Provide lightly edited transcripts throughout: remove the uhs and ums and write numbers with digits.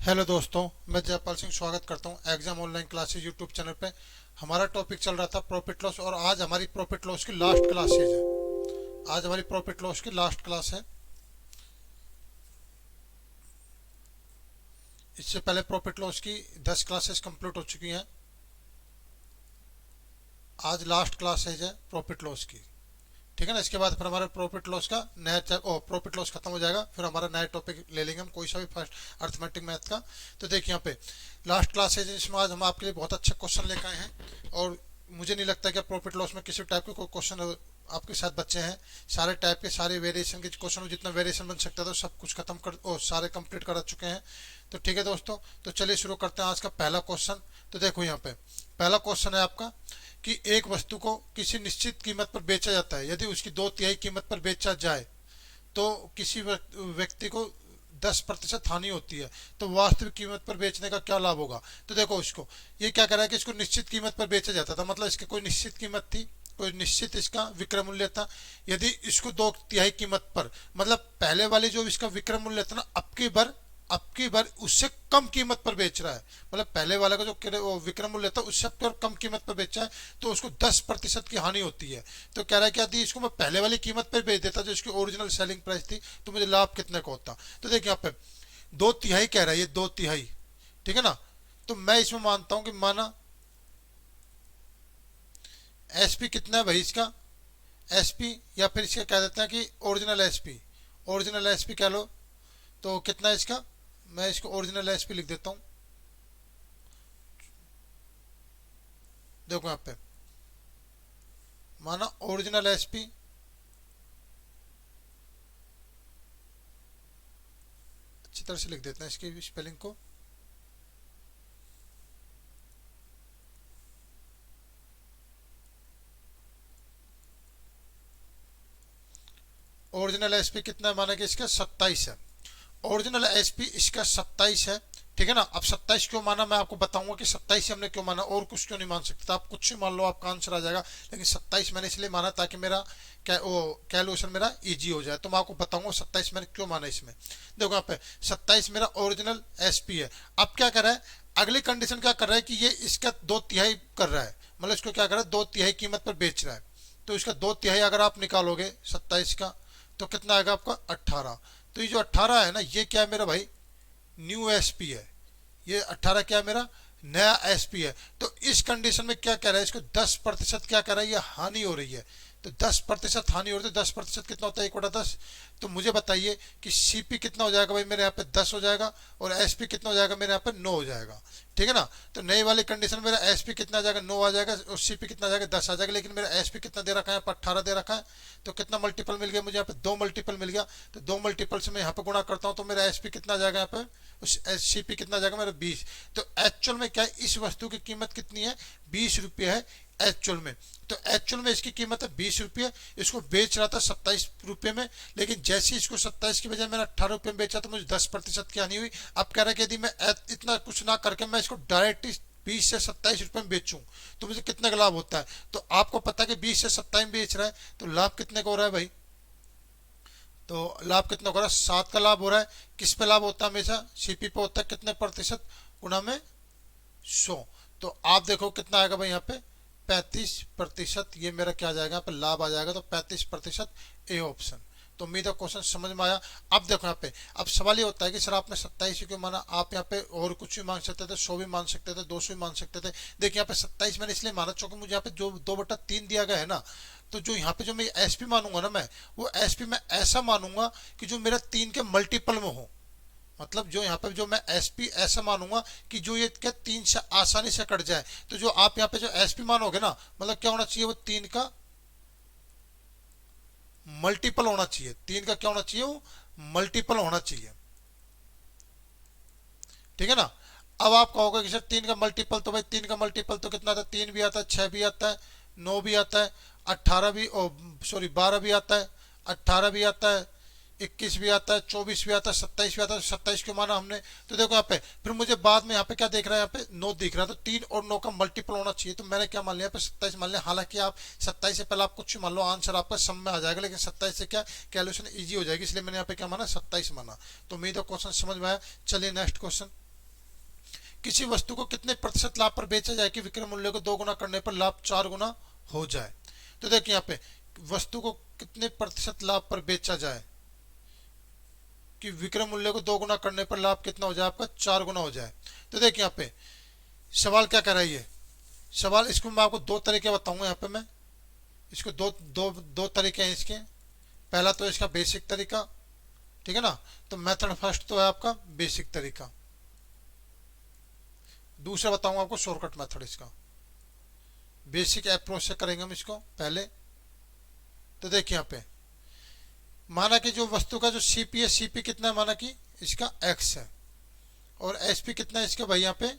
Hello दोस्तों, मैं जयपाल सिंह स्वागत करता हूं exam online classes YouTube channel पे। हमारा टॉपिक चल रहा था प्रॉफिट लॉस और आज हमारी प्रॉफिट लॉस की लास्ट क्लासेज है। आज हमारी प्रॉफिट लॉस की लास्ट क्लास है। इससे पहले प्रॉफिट लॉस की 10 क्लासेस कंप्लीट हो चुकी हैं। आज लास्ट क्लासेज है प्रॉफिट लॉस की। ठीक है ना। इसके बाद फिर हमारा प्रॉफिट लॉस का नया प्रॉफिट लॉस खत्म हो जाएगा। फिर हमारा नया टॉपिक ले लेंगे हम, कोई सा भी फर्स्ट अर्थमेटिक मैथ का। तो देखिए यहाँ पे लास्ट क्लास है जिसमें आज हम आपके लिए बहुत अच्छे क्वेश्चन लेकर आए हैं। और मुझे नहीं लगता कि प्रॉफिट लॉस में किसी टाइप के कोई क्वेश्चन आपके साथ बच्चे हैं। सारे टाइप के सारे वेरिएशन के क्वेश्चन, जितना वेरिएशन बन सकता था सब कुछ खत्म कर और सारे कंप्लीट कर चुके हैं। तो ठीक है दोस्तों, तो चलिए शुरू करते हैं आज का पहला क्वेश्चन। तो देखो यहाँ पे पहला क्वेश्चन है आपका कि एक वस्तु को किसी निश्चित कीमत पर बेचा जाता है। यदि उसकी 2/3 कीमत पर बेचा जाए तो किसी व्यक्ति को 10% हानि होती है। तो वास्तविक कीमत पर बेचने का क्या लाभ होगा। तो देखो इसको, ये क्या कर रहा है कि इसको निश्चित कीमत पर बेचा जाता था, मतलब इसकी कोई निश्चित कीमत थी, कोई निश्चित इसका विक्रय मूल्य था। यदि इसको 2/3 कीमत पर, मतलब पहले वाली जो इसका विक्रय मूल्य था ना, अब की बार उससे कम कीमत पर बेच रहा है। मतलब पहले वाले का जो विक्रय मूल्य था उससे और कम कीमत पर बेचा है, तो उसको 10% की हानि होती है। तो कह रहा है कि यदि इसको मैं पहले वाली कीमत पर बेच देता जो इसकी ओरिजिनल सेलिंग प्राइस थी, तो मुझे लाभ कितने का होता। तो देखिए यहाँ पे 2/3 कह रहा है, ये 2/3। ठीक है ना। तो मैं इसमें मानता हूं कि माना एसपी कितना है भाई इसका, एसपी या फिर इसका कह देते हैं कि ओरिजिनल एसपी, ओरिजिनल एसपी कह लो। तो कितना है इसका, मैं इसको ओरिजिनल एसपी लिख देता हूं। देखो यहाँ पे माना ओरिजिनल एसपी, अच्छी तरह से लिख देते हैं इसकी स्पेलिंग को। ओरिजिनल एसपी कितना है, माना कि इसका 27 है। ओरिजिनल एसपी इसका 27 है। ठीक है ना। अब 27 क्यों माना, मैं आपको बताऊंगा कि 27 हमने क्यों माना, और कुछ क्यों नहीं मान सकते। आप कुछ ही मान लो, आपका आंसर आ जाएगा। लेकिन 27 मैंने इसलिए माना ताकि मेरा कैलकुलेशन मेरा इजी हो जाए। तो मैं आपको बताऊंगा 27 मैंने क्यों माना इसमें। देखो यहाँ पे 27 मेरा ओरिजिनल एसपी है। अब क्या कर रहा है, अगली कंडीशन क्या कर रहा है कि ये इसका 2/3 कर रहा है, मतलब इसको क्या कर रहा है 2/3 कीमत पर बेच रहा है। तो इसका 2/3 अगर आप निकालोगे 27 का, तो कितना आएगा आपका 18। तो ये जो 18 है ना, ये क्या है मेरा भाई, न्यू एसपी है। ये 18 क्या है मेरा, नया एसपी है। तो इस कंडीशन में क्या कह रहा है, इसको 10% क्या कर रहा है, ये हानि हो रही है। तो 10% हानि हो रही है, तो 10% कितना होता है, 1/10। तो मुझे बताइए कि सीपी कितना हो जाएगा भाई, मेरे यहाँ पे 10 हो जाएगा, और एसपी कितना हो जाएगा, मेरे यहाँ पे 9 हो जाएगा। ठीक है ना। तो नई वाली कंडीशन मेरा एसपी कितना आ जाएगा, 9 आ जाएगा, और सीपी कितना आ जाएगा, 10 आ जाएगा। लेकिन मेरा एसपी कितना दे रखा है, यहाँ पर 18 दे रखा है। तो कितना मल्टीपल मिल गया मुझे, यहाँ पे 2 मल्टीपल मिल गया। तो 2 मल्टीपल से मैं यहाँ पे गुणा करता हूँ, तो मेरा एसपी कितना आ जाएगा, यहाँ पे सीपी कितना आ जाएगा मेरा 20। तो एक्चुअल में क्या है, इस वस्तु की कीमत कितनी है, 20 रुपये है एक्चुअल में। तो एक्चुअल में इसकी कीमत है 20 रुपये। इसको बेच रहा था 27 रुपये में, लेकिन जैसे इसको 27 की बजाय मैंने 18 रुपये में बेचा तो मुझे 10% की हानि हुई। अब कह रहा है कि यदि मैं इतना कुछ ना करके मैं इसको डायरेक्ट 20 से 27 रुपये में बेचूं तो मुझे कितने का लाभ होता है। तो आपको पता है कि 20 से 27 में बेच रहा है, तो लाभ कितने का हो रहा है भाई। तो लाभ कितना हो रहा है, 7 का लाभ हो रहा है। किस पे लाभ होता है, हमेशा सीपी पे होता है। कितने प्रतिशत, गुना में 100। तो आप देखो कितना आएगा भाई यहाँ पे 35%। ये मेरा क्या आ जाएगा, यहाँ पे लाभ आ जाएगा। तो 35% ए ऑप्शन। तो उम्मीद है क्वेश्चन समझ में आया। अब देखो यहाँ पे, अब सवाल ये होता है कि सर आपने 27 क्यों माना, आप यहाँ पे और कुछ भी मान सकते थे, 100 भी मान सकते थे, 200 भी मान सकते थे। देखिए यहाँ पे 27 मैंने इसलिए माना क्योंकि मुझे यहाँ पे जो 2/3 दिया गया है ना, तो जो यहाँ पे जो मैं एसपी मानूंगा ना, मैं वो एसपी मैं ऐसा मानूंगा कि जो मेरा 3 के मल्टीपल में हो। मतलब जो यहाँ पे जो मैं एसपी ऐसा मानूंगा कि जो ये क्या 3 से आसानी से कट जाए। तो जो आप यहाँ पे जो एसपी मानोगे ना, मतलब क्या होना चाहिए, वो 3 का मल्टीपल होना चाहिए। 3 का क्या होना चाहिए, वो मल्टीपल होना चाहिए। ठीक है ना। अब आप कहोगे कि सर 3 का मल्टीपल, तो भाई 3 का मल्टीपल तो कितना आता है, 3 भी आता है, 6 भी आता है, 9 भी आता है, 18 भी, सॉरी 12 भी आता है, 18 भी आता है, 21 भी आता है, 24 भी आता है, 27 भी आता है। 27 क्यों माना हमने। तो देखो यहाँ पे फिर मुझे बाद में यहाँ पे क्या देख रहा है, यहाँ पे 9 दिख रहा है। तो 3 और 9 का मल्टीपल होना चाहिए। तो मैंने क्या मान लिया, यहाँ पे 27 मान लिया। हालांकि आप 27 से पहले आप कुछ मान लो, आंसर आपका सम में आ जाएगा, लेकिन 27 से क्या कैलकुलेशन इजी हो जाएगी, इसलिए मैंने यहाँ पे क्या माना, 27 माना। तो उम्मीद है क्वेश्चन समझ में आया। चलिए नेक्स्ट क्वेश्चन। किसी वस्तु को कितने प्रतिशत लाभ पर बेचा जाए कि विक्रय मूल्य को 2 गुना करने पर लाभ 4 गुना हो जाए। तो देखिए यहाँ पे वस्तु को कितने प्रतिशत लाभ पर बेचा जाए कि विक्रय मूल्य को 2 गुना करने पर लाभ कितना हो जाए, आपका 4 गुना हो जाए। तो देखिए यहाँ पे सवाल क्या कर रही है, सवाल इसको मैं आपको 2 तरीके बताऊंगा। यहाँ पे मैं इसको दो तरीके हैं इसके। पहला तो इसका बेसिक तरीका, ठीक है ना, तो मेथड फर्स्ट तो है आपका बेसिक तरीका। दूसरा बताऊंगा आपको शॉर्टकट मेथड इसका। बेसिक अप्रोच से करेंगे हम इसको पहले। तो देखिए यहाँ पे माना कि जो वस्तु का जो सीपी है, सीपी कितना है, माना कि इसका एक्स है और एसपी कितना है इसका भाई यहाँ पे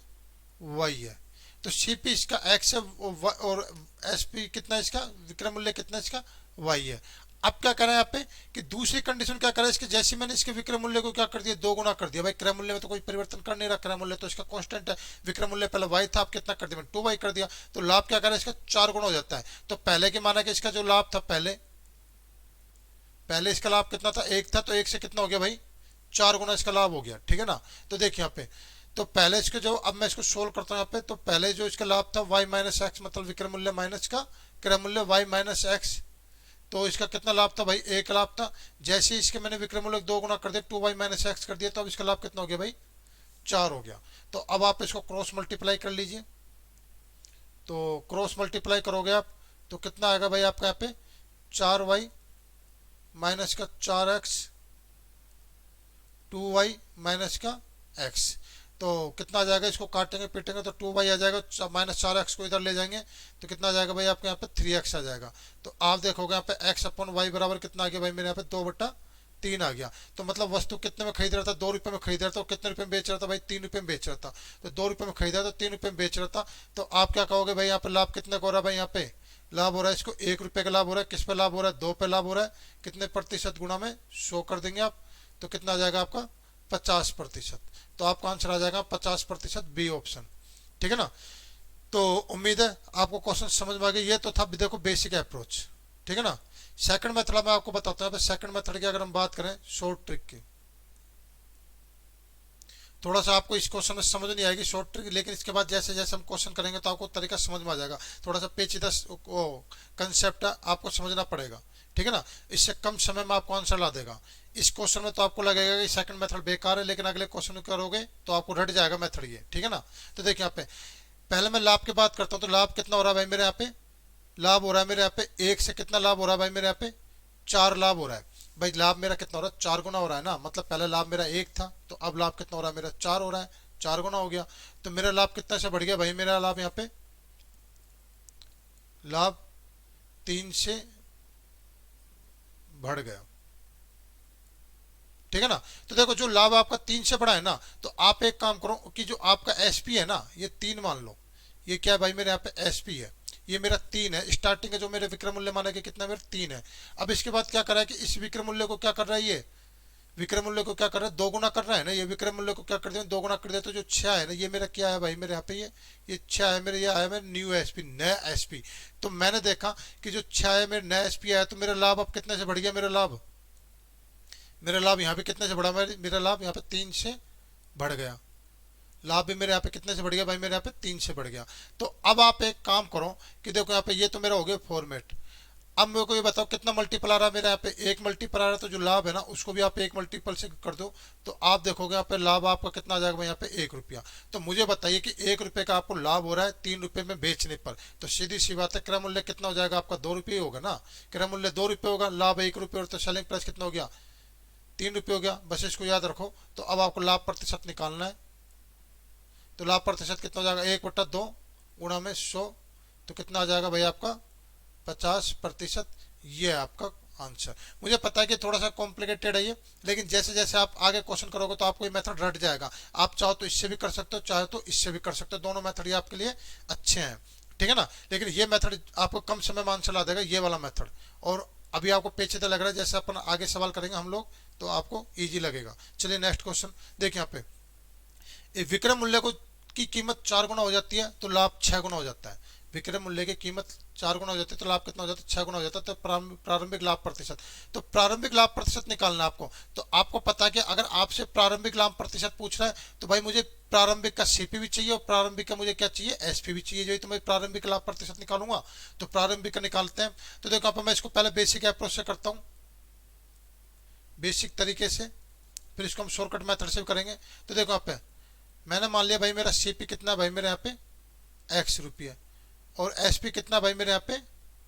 वाई है। तो सीपी इसका एक्स है और एसपी कितना है इसका, विक्रय मूल्य कितना है इसका वाई है। अब क्या करें यहाँ पे कि दूसरी कंडीशन क्या करें इसके, जैसे मैंने इसके विक्रय मूल्य को क्या कर दिया 2 गुना कर दिया। भाई क्रय मूल्य में तो कोई परिवर्तन कर नहीं रहा, क्रय मूल्य तो इसका कांस्टेंट है। विक्रय मूल्य पहले वाई था, आप कितना कर दिया 2y कर दिया, तो लाभ क्या करें इसका 4 गुना हो जाता है। तो पहले के माना कि इसका जो लाभ था पहले इसका लाभ कितना था 1 था, तो 1 से कितना हो गया भाई 4 गुना इसका लाभ हो गया, ठीक है ना। तो देखिए यहाँ पे तो पहले इसके जो, अब मैं इसको सोल्व करता हूँ यहाँ पे, तो पहले जो इसका लाभ था y माइनस एक्स, मतलब विक्रय मूल्य माइनस का क्रय मूल्य y माइनस एक्स, तो इसका कितना लाभ था भाई 1 लाभ था। जैसे इसके मैंने विक्रय मूल्य 2 गुना कर दिया 2y माइनस एक्स कर दिया, तो अब इसका लाभ कितना हो गया भाई 4 हो गया। तो अब आप इसको क्रॉस मल्टीप्लाई कर लीजिए। तो क्रॉस मल्टीप्लाई करोगे आप तो कितना आएगा भाई आपका यहाँ पे 4y माइनस का 4x 2y माइनस का x, तो कितना आ जाएगा, इसको काटेंगे पीटेंगे तो 2y आ जाएगा, माइनस 4x को इधर ले जाएंगे तो कितना आ जाएगा भाई आपके यहाँ पे 3x आ जाएगा। तो आप देखोगे यहाँ पे x अपन y बराबर कितना आ गया भाई मेरे यहाँ पे 2/3 आ गया। तो मतलब वस्तु कितने में खरीद रहा था 2 रुपये में खरीद रहा था, कितने रुपये में बेच रहा था भाई 3 रुपये में बेच रहा था। तो 2 रुपये में खरीदा तो 3 रुपये में बेच रहा था। तो आप क्या कहोगे भाई यहाँ पे लाभ कितने का हो रहा है भाई, यहाँ पे लाभ हो रहा है इसको 1 रुपये का लाभ हो रहा है। किस पे लाभ हो रहा है 2 पे लाभ हो रहा है। कितने प्रतिशत गुणा में 100 कर देंगे आप, तो कितना आ जाएगा आपका 50%। तो आपका आंसर आ जाएगा 50%, बी ऑप्शन, ठीक है ना। तो उम्मीद है आपको क्वेश्चन समझ में आ गया। ये तो था देखो बेसिक अप्रोच, ठीक है ना। सेकंड मेथड मैं आपको बताता हूँ। सेकंड मेथड की अगर हम बात करें शॉर्ट ट्रिक की, थोड़ा सा आपको इस क्वेश्चन में समझ नहीं आएगी शॉर्ट ट्रिक, लेकिन इसके बाद जैसे जैसे हम क्वेश्चन करेंगे तो आपको तरीका समझ में आ जाएगा। थोड़ा सा पेचीदा कंसेप्ट है, आपको समझना पड़ेगा, ठीक है ना। इससे कम समय में आपको आंसर ला देगा। इस क्वेश्चन में तो आपको लगेगा कि सेकंड मेथड बेकार है, लेकिन अगले क्वेश्चन में करोगे तो आपको रट जाएगा मेथड ये, ठीक है ना। तो देखिए यहाँ पे पहले मैं लाभ की बात करता हूँ। तो लाभ कितना हो रहा है भाई मेरे यहाँ पे, लाभ हो रहा है मेरे यहाँ पे 1 से कितना लाभ हो रहा है भाई मेरे यहाँ पे 4 लाभ हो रहा है। भाई लाभ मेरा कितना हो रहा है 4 गुना हो रहा है ना, मतलब पहले लाभ मेरा 1 था, तो अब लाभ कितना हो रहा है मेरा 4 हो रहा है, 4 गुना हो गया। तो मेरा लाभ कितना से बढ़ गया भाई, मेरा लाभ यहाँ पे लाभ 3 से बढ़ गया, ठीक है ना। तो देखो जो लाभ आपका 3 से बढ़ा है ना, तो आप एक काम करो कि जो आपका एसपी है ना, ये 3 मान लो, ये क्या है भाई मेरे यहाँ पे एसपी है, ये मेरा 3 है। स्टार्टिंग है जो मेरे विक्रय मूल्य माना कि कितना मेरा 3 है। अब इसके बाद क्या कर रहा है कि इस विक्रय मूल्य को क्या कर रहा है, ये विक्रय मूल्य को क्या कर रहा है 2 गुना कर रहा है ना। ये विक्रय मूल्य को क्या कर दिया 2 गुना कर दिया, तो जो 6 है ना, ये मेरा क्या है भाई मेरे यहाँ पे ये 6 है मेरे, ये आया मेरा न्यू एसपी, नया एसपी। तो मैंने देखा कि जो 6 है मेरे नया एसपी आया, तो मेरा लाभ अब कितने से बढ़ गया, मेरा लाभ यहाँ पे कितने से बढ़ा, मेरा लाभ यहाँ पे 3 से बढ़ गया। लाभ भी मेरे यहाँ पे कितने से बढ़ गया भाई, मेरे यहाँ पे 3 से बढ़ गया। तो अब आप एक काम करो कि देखो यहाँ पे ये तो मेरा हो गया फॉर्मेट। अब मेरे को ये बताओ कितना मल्टीपल आ रहा है मेरे यहाँ पे, 1 मल्टीपल आ रहा है। तो जो लाभ है ना उसको भी आप 1 मल्टीपल से कर दो, तो आप देखोगे यहाँ पे लाभ आपका कितना आ जाएगा भाई यहाँ पे 1 रुपया। तो मुझे बताइए कि 1 रुपये का आपको लाभ हो रहा है 3 रुपये में बेचने पर, तो सीधी सी बात है क्रय मूल्य कितना हो जाएगा आपका 2 रुपये होगा ना। क्रय मूल्य 2 रुपये होगा, लाभ 1 रुपये, और तो सेलिंग प्राइस कितना हो गया 3 रुपये हो गया। बस इसको याद रखो। तो अब आपको लाभ प्रतिशत निकालना है। तो लाभ प्रतिशत कितना हो जाएगा 1/2 गुणा में 100, तो कितना आ जाएगा भाई आपका 50%। ये है आपका आंसर। मुझे पता है कि थोड़ा सा कॉम्प्लिकेटेड है ये, लेकिन जैसे जैसे आप आगे क्वेश्चन करोगे तो आपको ये मेथड रट जाएगा। आप चाहो तो इससे भी कर सकते हो, चाहे तो इससे भी कर सकते हो, दोनों मेथड ये आपके लिए अच्छे हैं, ठीक है ना। लेकिन ये मेथड आपको कम समय में आंसर ला देगा, ये वाला मेथड। और अभी आपको पेचीदा लग रहा है, जैसे अपन आगे सवाल करेंगे हम लोग तो आपको ईजी लगेगा। चलिए नेक्स्ट क्वेश्चन देखिए। यहाँ पे विक्रय मूल्य को की कीमत 4 गुना हो जाती है तो लाभ 6 गुना हो जाता है। विक्रय मूल्य की कीमत 4 गुना हो जाती है तो लाभ कितना हो जाता है, 6 गुना हो जाता है। तो प्रारंभिक लाभ प्रतिशत, तो प्रारंभिक लाभ प्रतिशत निकालना है आपको। तो आपको पता है कि अगर आपसे प्रारंभिक लाभ प्रतिशत पूछ रहा है तो भाई मुझे प्रारंभिक का सीपी भी चाहिए और प्रारंभिक का मुझे क्या चाहिए, एसपी भी चाहिए, जो तो मैं प्रारंभिक लाभ प्रतिशत निकालूंगा। तो प्रारंभिक का निकालते हैं। तो देखो आप, मैं इसको पहले बेसिक अप्रोच से करता हूँ, बेसिक तरीके से, फिर इसको हम शॉर्टकट मेथड से भी करेंगे। तो देखो आप, मैंने मान लिया भाई मेरा सीपी कितना, भाई मेरे यहाँ पे एक्स रुपये, और एसपी कितना भाई मेरे यहाँ पे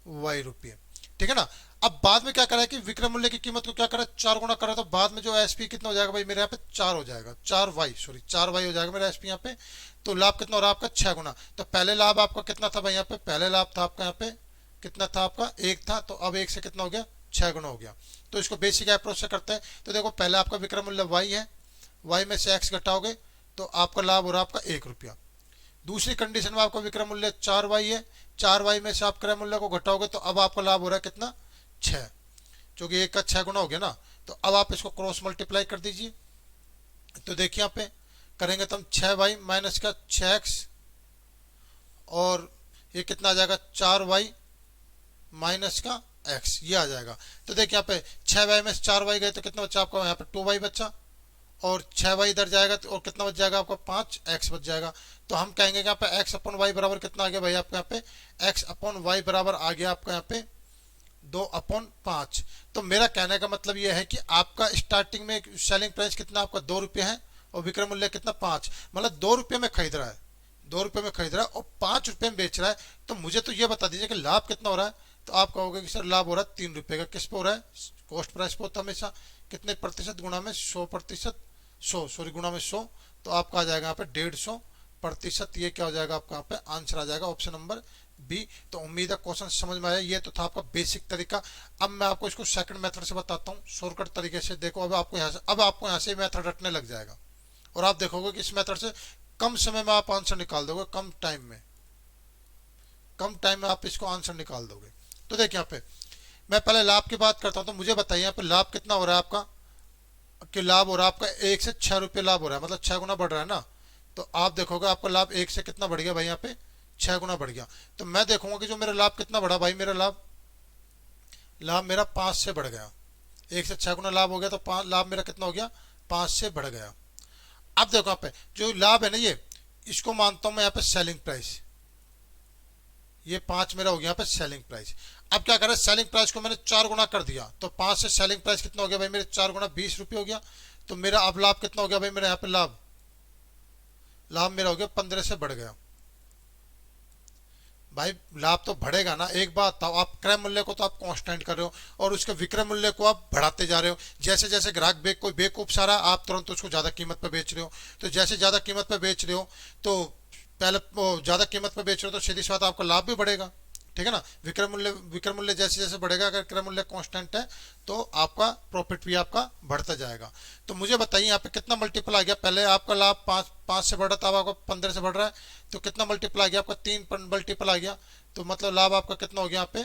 वाई रुपये, ठीक है ना। अब बाद में क्या करा है कि विक्रय मूल्य की कीमत को क्या करा, 4 गुना करा, तो बाद में जो एसपी कितना हो जाएगा भाई मेरे यहाँ पे 4 हो जाएगा, 4 वाई हो जाएगा मेरा एसपी यहाँ पे। तो लाभ कितना हो रहा है आपका, 6 गुना। तो पहले लाभ आपका कितना था भाई यहाँ पे, पहले लाभ था आपका यहाँ पे कितना था आपका 1 था, तो अब 1 से कितना हो गया, 6 गुना हो गया। तो इसको बेसिक अप्रोच से करते हैं। तो देखो पहले आपका विक्रय मूल्य वाई है, वाई में से एक्स घटाओगे तो आपका लाभ हो रहा है आपका 1 रुपया। दूसरी कंडीशन में आपका विक्रय मूल्य 4 वाई है, 4 वाई में से आप क्रय मूल्य को घटाओगे तो अब आपका लाभ हो रहा है कितना, 6, क्योंकि 1 का 6 गुना हो गया ना। तो अब आप इसको क्रॉस मल्टीप्लाई कर दीजिए। तो देखिए यहाँ पे करेंगे तो हम 6 वाई माइनस का 6 एक्स, और ये कितना आ जाएगा, 4 वाई माइनस का एक्स, ये आ जाएगा। तो देखिए यहाँ पे 6 वाई में से 4 वाई गए तो कितना बचा आपका, यहाँ पे 2 वाई बचा, और 6 वाई इधर जाएगा तो और कितना बच जाएगा आपका, 5 एक्स बच जाएगा। तो हम कहेंगे यहाँ पे एक्स अपॉन वाई बराबर कितना आ गया भाई आपके यहाँ पे, एक्स अपॉन वाई बराबर आ गया आपका यहाँ पे 2/5। तो मेरा कहने का मतलब ये है कि आपका स्टार्टिंग में सेलिंग प्राइस कितना आपका 2 रुपये है और विक्रय मूल्य कितना 5, मतलब 2 रुपये में खरीद रहा है, 2 रुपये में खरीद रहा है और 5 रुपये में बेच रहा है। तो मुझे तो ये बता दीजिए कि लाभ कितना हो रहा है। तो आप कहोगे कि सर लाभ हो रहा है 3 रुपये का, किस पे हो रहा है, कॉस्ट प्राइस पे होता है हमेशा, कितने प्रतिशत गुणा में 100%, 100 गुणा में 100, तो आपका आ जाएगा यहाँ पे 150%। ये क्या हो जाएगा आपका यहाँ पे आंसर आ जाएगा ऑप्शन नंबर बी। तो उम्मीद है क्वेश्चन समझ में आया। ये तो था आपका बेसिक तरीका। अब मैं आपको इसको सेकंड मेथड से बताता हूँ, शॉर्टकट तरीके से। देखो अब आपको यहाँ से मेथड रटने लग जाएगा और आप देखोगे कि इस मेथड से कम समय में आप आंसर निकाल दोगे, कम टाइम में आप इसको आंसर निकाल दोगे। तो देखिए यहाँ पे मैं पहले लाभ की बात करता हूँ। तो मुझे बताइए यहाँ पे लाभ कितना हो रहा है आपका, कि लाभ हो रहा है आपका 1 से 6 रुपये लाभ हो रहा है, मतलब 6 गुना बढ़ रहा है ना। तो आप देखोगे आपका लाभ 1 से कितना बढ़ गया भाई, यहाँ पे 6 गुना बढ़ गया। तो मैं देखूंगा कि जो मेरा लाभ कितना बढ़ा भाई, मेरा लाभ मेरा 5 से बढ़ गया। 1 से 6 गुना लाभ हो गया तो लाभ मेरा कितना हो गया, 5 से बढ़ गया। अब देखो यहाँ पे जो लाभ है ना, ये इसको मानता हूं मैं यहाँ पे सेलिंग प्राइस, ये 5 मेरा हो गया यहाँ पे सेलिंग प्राइस। अब क्या करें, सेलिंग प्राइस को मैंने 4 गुना कर दिया, तो 5 से सेलिंग प्राइस कितना हो गया भाई मेरे, 4 गुना 20 रुपये हो गया। तो मेरा अब लाभ कितना हो गया भाई मेरे यहाँ पे, लाभ मेरा हो गया 15 से बढ़ गया। भाई लाभ तो बढ़ेगा ना। एक बात था, आप क्रय मूल्य को तो आप कांस्टेंट कर रहे हो और उसके विक्रय मूल्य को आप बढ़ाते जा रहे हो। जैसे जैसे ग्राहक कोई बेवकूफ सारा, आप तुरंत उसको ज्यादा कीमत पर बेच रहे हो। तो जैसे ज्यादा कीमत पर बेच रहे हो तो पहले ज्यादा कीमत पर बेच रहे हो तो सीधी सी बात आपका लाभ भी बढ़ेगा, ठीक है ना। विक्रय मूल्य जैसे जैसे बढ़ेगा, अगर क्रय मूल्य कांस्टेंट है तो आपका प्रॉफिट भी आपका बढ़ता जाएगा। तो मुझे बताइए यहाँ पे कितना मल्टीपल आ गया, पहले आपका लाभ 5 से बढ़ रहा था, अब आपका 15 से बढ़ रहा है, तो कितना मल्टीपल आ गया आपका, 3 मल्टीपल आ गया। तो मतलब लाभ आपका कितना हो गया यहाँ पे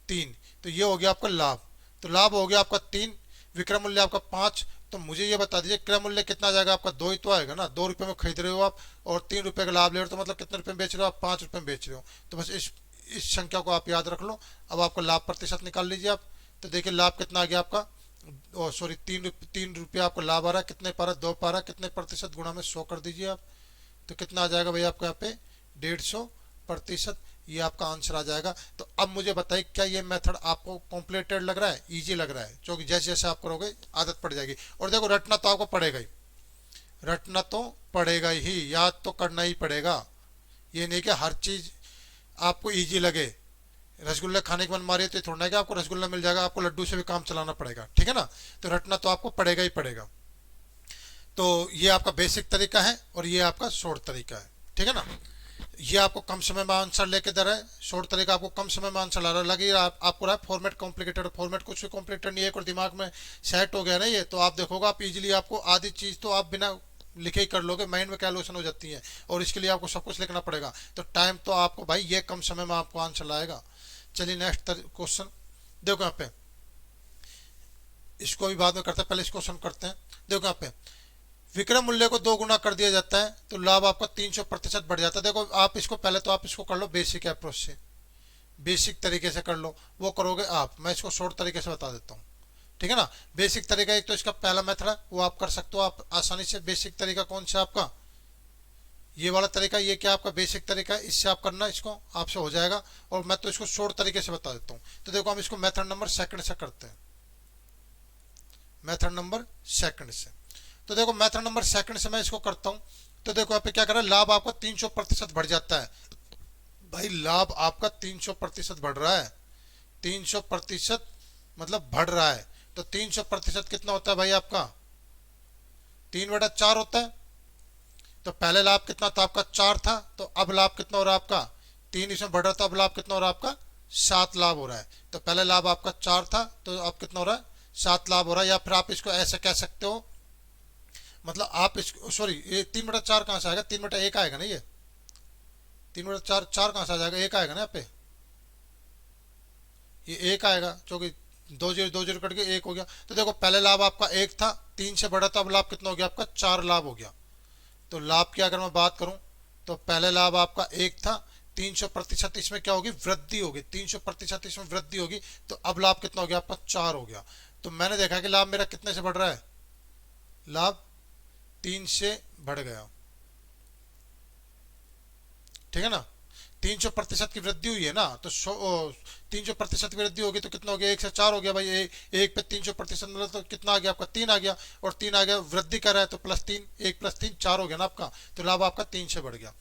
3। तो ये हो गया आपका लाभ। तो लाभ हो गया आपका 3, विक्रय मूल्य आपका 5। तो मुझे ये बता दीजिए क्रय मूल्य कितना आ जाएगा आपका, 2 ही तो आएगा ना। 2 रुपये में खरीद रहे हो आप और 3 रुपये का लाभ ले रहे हो, तो मतलब कितने रुपये में बेच रहे हो आप, 5 रुपये में बेच रहे हो। तो बस इस संख्या को आप याद रख लो। अब आपका लाभ प्रतिशत निकाल लीजिए आप। तो देखिए लाभ कितना आ गया आपका, सॉरी 3 रुपये आपका लाभ आ रहा है, कितने पारा 2 पारा, कितने प्रतिशत गुणा में 100 कर दीजिए आप। तो कितना आ जाएगा भाई आपको यहाँ पे 150%। ये आपका आंसर आ जाएगा। तो अब मुझे बताइए क्या ये मेथड आपको कॉम्प्लिकेटेड लग रहा है, इजी लग रहा है, क्योंकि जैसे जैसे आप करोगे आदत पड़ जाएगी। और देखो रटना तो आपको पड़ेगा ही, रटना तो पड़ेगा ही, याद तो करना ही पड़ेगा। ये नहीं कि हर चीज आपको इजी लगे। रसगुल्ला खाने की मन मारी है तो थोड़ा कि आपको रसगुल्ला मिल जाएगा, आपको लड्डू से भी काम चलाना पड़ेगा, ठीक है ना। तो रटना तो आपको पड़ेगा ही पड़ेगा। तो ये आपका बेसिक तरीका है और ये आपका शॉर्ट तरीका है, ठीक है ना। ये आपको कम समय में आंसर लेके दे रहा है, शॉर्ट तरीका आपको कम समय में आंसर ला रहा है। लगे आपको रहा है फॉर्मेट कॉम्प्लिकेटेड, फॉर्मेट कुछ भी कॉम्प्लिकेटेड नहीं है, और दिमाग में सेट हो गया ना ये, तो आप देखोगे आप इजीली आपको आधी चीज तो आप बिना लिखे ही कर लोगे, माइंड में कैलकुलेशन हो जाती है। और इसके लिए आपको सब कुछ लिखना पड़ेगा, तो टाइम तो आपको भाई ये कम समय में आपको आंसर लाएगा। चलिए नेक्स्ट क्वेश्चन देखो यहाँ पे, इसको भी बाद में करते हैं, पहले इस क्वेश्चन करते हैं। देखो यहाँ पे विक्रय मूल्य को 2 गुना कर दिया जाता है तो लाभ आपका 300% बढ़ जाता है। देखो आप इसको पहले तो आप इसको कर लो बेसिक अप्रोच से, बेसिक तरीके से कर लो, वो करोगे आप, मैं इसको शॉर्ट तरीके से बता देता हूँ, ठीक है ना। बेसिक तरीका एक तो इसका पहला मेथड है वो आप कर सकते हो आप आसानी से। बेसिक तरीका कौन सा आपका, ये वाला तरीका, ये क्या आपका बेसिक तरीका है, इससे आप करना, इसको आपसे हो जाएगा। और मैं तो इसको शॉर्ट तरीके से बता देता हूँ। तो देखो हम इसको मेथड नंबर सेकंड से करते हैं, मेथड नंबर सेकंड से। तो देखो मेथड नंबर सेकंड से मैं इसको करता हूँ। तो देखो यहाँ पे क्या कर रहा है, लाभ आपका 300% बढ़ जाता है। भाई लाभ आपका 300% बढ़ रहा है, 300% मतलब बढ़ रहा है। तो 300% कितना होता है भाई आपका, 3/4 होता है। तो पहले लाभ कितना था आपका, 4 था, तो अब लाभ कितना हो रहा है आपका, 3 इसमें बढ़ रहा था, अब लाभ कितना हो रहा है आपका, 7 लाभ हो रहा है। तो पहले लाभ आपका 4 था तो अब कितना हो रहा है, 7 लाभ हो रहा है। या फिर आप इसको ऐसे कह सकते हो, मतलब आप इसको, सॉरी ये 3/4 कहां से आएगा, 3/1 आएगा ना, ये 3/4 4 कहां से आ जाएगा, 1 आएगा ना यहाँ पे, ये 1 आएगा क्योंकि 2 0 कट के 1 हो गया। तो देखो पहले लाभ आपका 1 था, 3 से बढ़ा था, अब लाभ कितना हो गया आपका, 4 लाभ हो गया। तो लाभ की अगर मैं बात करूं तो पहले लाभ आपका 1 था, 300% इसमें क्या होगी, वृद्धि होगी, 300% इसमें वृद्धि होगी। तो अब लाभ कितना हो गया आपका, 4 हो गया। तो मैंने देखा कि लाभ मेरा कितने से बढ़ रहा है, लाभ 3 से बढ़ गया, ठीक है ना। 300% की वृद्धि हुई है ना, तो 300% की वृद्धि होगी तो कितना हो गया, 1 से 4 हो गया भाई। एक पे 300% मतलब तो कितना आ गया आपका, 3 आ गया। और 3 आ गया, वृद्धि कर रहा है तो +3, 1 + 3 4 हो गया ना आपका। तो लाभ आपका 3 से बढ़ गया।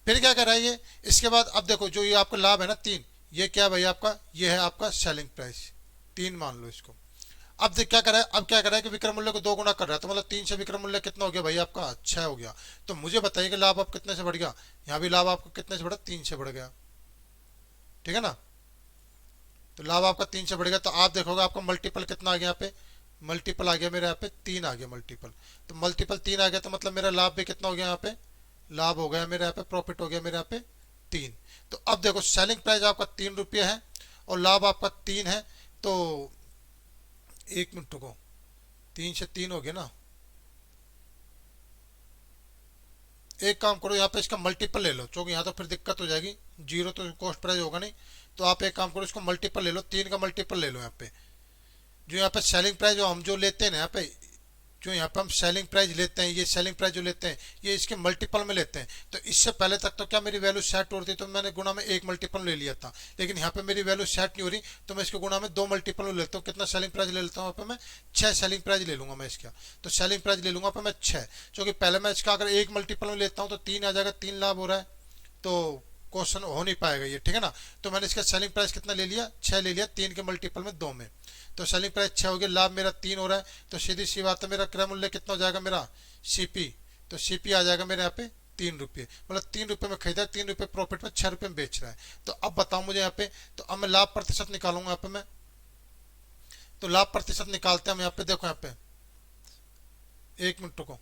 फिर क्या कर रहा है ये, इसके बाद अब देखो जो ये आपका लाभ है ना 3, ये क्या भाई आपका, ये है आपका सेलिंग प्राइस, 3 मान लो इसको। अब देख क्या कर रहा है, अब क्या कर रहा है कि विक्रय मूल्य को 2 गुना कर रहा है, तो मतलब 3 से विक्रय मूल्य कितना हो गया भाई आपका, 6 हो गया। तो मुझे बताइए कि लाभ आप कितने से बढ़ गया, यहाँ भी लाभ आपका कितने से बढ़ा, 3 से बढ़ गया, ठीक है ना। तो लाभ आपका 3 से बढ़ गया। तो आप देखोगे आपका मल्टीपल कितना आ गया यहाँ पे, मल्टीपल आ गया मेरे यहाँ पे 3 आ गया मल्टीपल। तो मल्टीपल 3 आ गया तो मतलब मेरा लाभ भी कितना हो गया यहाँ पे, लाभ हो गया मेरे यहाँ पे, प्रॉफिट हो गया मेरे यहाँ पे 3। तो अब देखो सेलिंग प्राइस आपका 3 रुपये है और लाभ आपका 3 है। तो 1 मिनट रुको, 3 से 3 हो गया ना। एक काम करो यहाँ पे इसका मल्टीपल ले लो, क्योंकि यहाँ तो फिर दिक्कत हो जाएगी, जीरो तो कॉस्ट प्राइस होगा नहीं। तो आप एक काम करो इसको मल्टीपल ले लो, 3 का मल्टीपल ले लो यहाँ पे। जो यहाँ पे सेलिंग प्राइस जो हम जो लेते हैं ना यहाँ पे, जो यहाँ पे हम सेलिंग प्राइस लेते हैं, ये सेलिंग प्राइस जो लेते हैं ये इसके मल्टीपल में लेते हैं। तो इससे पहले तक तो क्या मेरी वैल्यू सेट हो रही थी, तो मैंने गुणा में 1 मल्टीपल ले लिया था। लेकिन यहाँ पे मेरी वैल्यू सेट नहीं हो रही, तो मैं इसके गुणा में 2 मल्टीपल ले लेता हूँ। कितना सेलिंग प्राइस ले लेता हूँ यहाँ पे मैं, 6 सेलिंग प्राइस ले लूंगा मैं इसका। तो सेलिंग प्राइस ले लूंगा मैं 6, क्योंकि पहले मैं इसका अगर 1 मल्टीपल में लेता हूँ तो 3 आ जाएगा, 3 लाभ हो रहा है, तो क्वेश्चन हो नहीं पाएगा ये, ठीक है ना। तो मैंने इसका सेलिंग प्राइस कितना ले लिया, 6 ले लिया, 3 के मल्टीपल में 2 में। तो सेलिंग प्राइस 6 हो गया, लाभ मेरा 3 हो रहा है। तो सीधी सी बात है, मेरा क्रय मूल्य कितना हो जाएगा मेरा, सीपी। तो सीपी आ जाएगा मेरे यहाँ पे 3 रुपये, मतलब 3 रुपये में खरीदा, 3 रुपये प्रॉफिट में 6 रुपये में बेच रहा है। तो अब बताओ मुझे यहाँ पे, तो अब मैं लाभ प्रतिशत निकालूंगा यहाँ पे मैं। तो लाभ प्रतिशत निकालते हैं हम यहाँ पे, देखो यहाँ पे 1 मिनट रुको,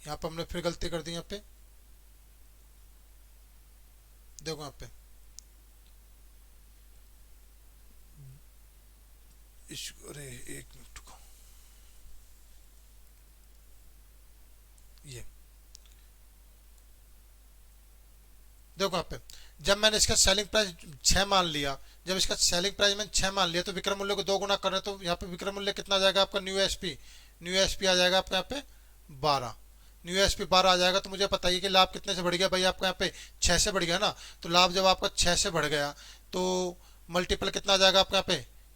यहाँ पे हमने फिर गलती कर दी। यहाँ पे देखो यहाँ पे अरे 1 मिनट रुको, ये देखो यहाँ पे जब मैंने इसका सेलिंग प्राइस 6 मान लिया, जब इसका सेलिंग प्राइस मैंने 6 मान लिया तो विक्रय मूल्य को 2 गुना कर रहे, तो यहाँ पे विक्रय मूल्य कितना आ जाएगा आपका, न्यू एसपी आ जाएगा आपका यहाँ पे 12, न्यू एसपी 12 आ जाएगा। तो मुझे बताइए कि लाभ कितने से बढ़ गया भाई आपका, यहाँ पे 6 से बढ़ गया ना। तो लाभ जब आपका 6 से बढ़ गया तो मल्टीपल कितना आ जाएगा आपका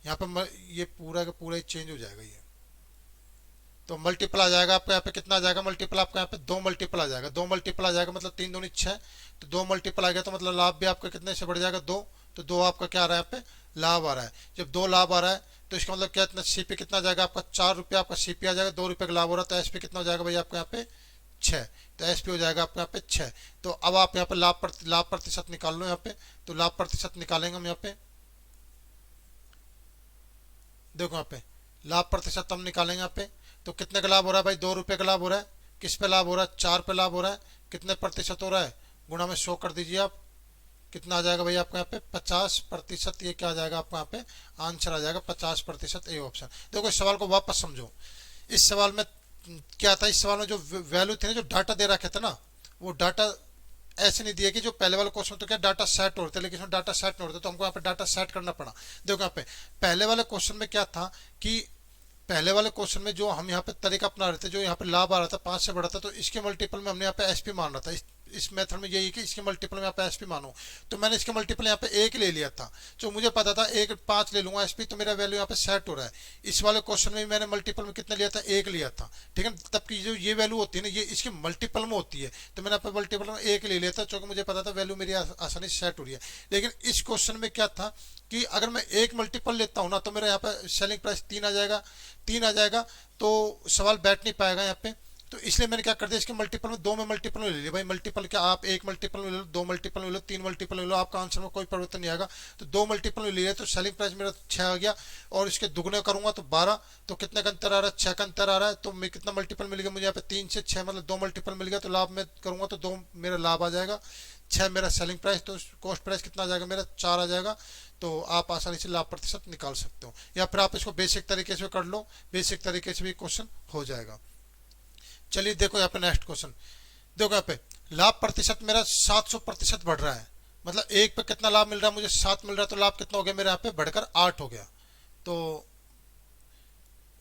यहाँ पे ये पूरा का पूरा ही चेंज हो जाएगा ये। तो मल्टीपल आ जाएगा आपका यहाँ पे, कितना आ जाएगा मल्टीपल आपका यहाँ पे, 2 मल्टीपल आ जाएगा, 2 मल्टीपल आ जाएगा, मतलब 3 दूनी 6। तो 2 मल्टीपल आ गया तो मतलब लाभ भी आपका कितने से बढ़ जाएगा, 2। तो 2 आपका क्या आ रहा है यहाँ पे, लाभ आ रहा है। जब 2 लाभ आ रहा है तो इसका मतलब क्या, इतना सीपी कितना आ जाएगा आपका, 4 रुपये आपका सीपी आ जाएगा, 2 रुपये का लाभ हो रहा है। तो एसपी कितना हो जाएगा भाई आपका यहाँ पे 6। तो एसपी हो जाएगा आपका यहाँ पे 6। तो अब आप यहाँ पे लाभ प्रतिशत निकाल लो यहाँ पे। तो लाभ प्रतिशत निकालेंगे हम यहाँ पे, देखो यहाँ पे लाभ प्रतिशत हम निकालेंगे यहाँ पे। तो कितने का लाभ हो रहा है भाई, 2 रुपये का लाभ हो रहा है। किस पे लाभ हो रहा है, 4 पे लाभ हो रहा है। कितने प्रतिशत हो रहा है, गुणा में 100 कर दीजिए आप। कितना आ जाएगा भाई आपका यहाँ पे 50%। ये क्या आ जाएगा आपका यहाँ पे आंसर आ जाएगा 50%, ए ऑप्शन। देखो इस सवाल को वापस समझो, इस सवाल में क्या था इस सवाल में, जो वैल्यू थी ना, जो डाटा दे रखे थे ना, वो डाटा ऐसे नहीं दिया कि जो पहले वाले क्वेश्चन तो क्या डाटा सेट होते, लेकिन इसमें डाटा सेट नहीं होते, तो हमको यहाँ पे डाटा सेट करना पड़ा। देखो यहाँ पे पहले वाले क्वेश्चन में क्या था कि पहले वाले क्वेश्चन में जो हम यहाँ पे तरीका अपना रहे थे, जो यहाँ पे लाभ आ रहा था 5 से बढ़ा था, तो इसके मल्टीपल में हमने यहाँ पे एसपी मान रहा था। इस मेथड में यही कि इसके मल्टीपल में यहाँ पे एसपी मानो, तो मैंने इसके मल्टीपल यहाँ पे 1 ले लिया था, जो मुझे पता था 1 5 ले लूंगा एसपी, तो मेरा वैल्यू यहाँ पे सेट हो रहा है। इस वाले क्वेश्चन में मैंने मल्टीपल में कितना लिया था, 1 लिया था, ठीक है। तब की जो ये वैल्यू होती है ना, ये इसके मल्टीपल में होती है, तो मैंने यहाँ पे मल्टीपल में 1 ले लिया था, क्योंकि मुझे पता था वैल्यू मेरी आसानी से सेट हो रही है। लेकिन इस क्वेश्चन में क्या था कि अगर मैं 1 मल्टीपल लेता हूँ ना, तो मेरा यहाँ पे सेलिंग प्राइस 3 आ जाएगा, 3 आ जाएगा, तो सवाल बैठ नहीं पाएगा यहाँ पे। तो इसलिए मैंने क्या कर दिया, इसके मल्टीपल में 2 में मल्टीपल में ले लिया। भाई मल्टीपल क्या, आप 1 मल्टीपल में ले लो, 2 मल्टीपल में ले लो, 3 मल्टीपल में ले लो, आपका आंसर में कोई परिवर्तन नहीं आएगा। तो 2 मल्टीपल में ले लिया, तो सेलिंग प्राइस मेरा 6 आ गया, और इसके दुगने करूंगा तो 12, तो कितने का अंतर आ रहा है, 6 का अंतर आ रहा है। तो मैं कितना मल्टीपल मिल गया मुझे यहाँ पे, 3 से 6, मतलब 2 मल्टीपल मिल गया, तो लाभ में करूंगा तो 2 मेरा लाभ आ जाएगा, 6 मेरा सेलिंग प्राइस, तो कॉस्ट प्राइस कितना आ जाएगा मेरा, 4 आ जाएगा। तो आप आसानी से लाभ प्रतिशत निकाल सकते हो, या फिर आप इसको बेसिक तरीके से कर लो, बेसिक तरीके से भी क्वेश्चन हो जाएगा। चलिए देखो यहाँ पे नेक्स्ट क्वेश्चन, देखो यहाँ पे लाभ प्रतिशत मेरा 700% बढ़ रहा है, मतलब 1 पे कितना लाभ मिल रहा है मुझे, 7 मिल रहा है, तो लाभ कितना हो गया मेरे यहाँ पे, बढ़कर 8 हो गया। तो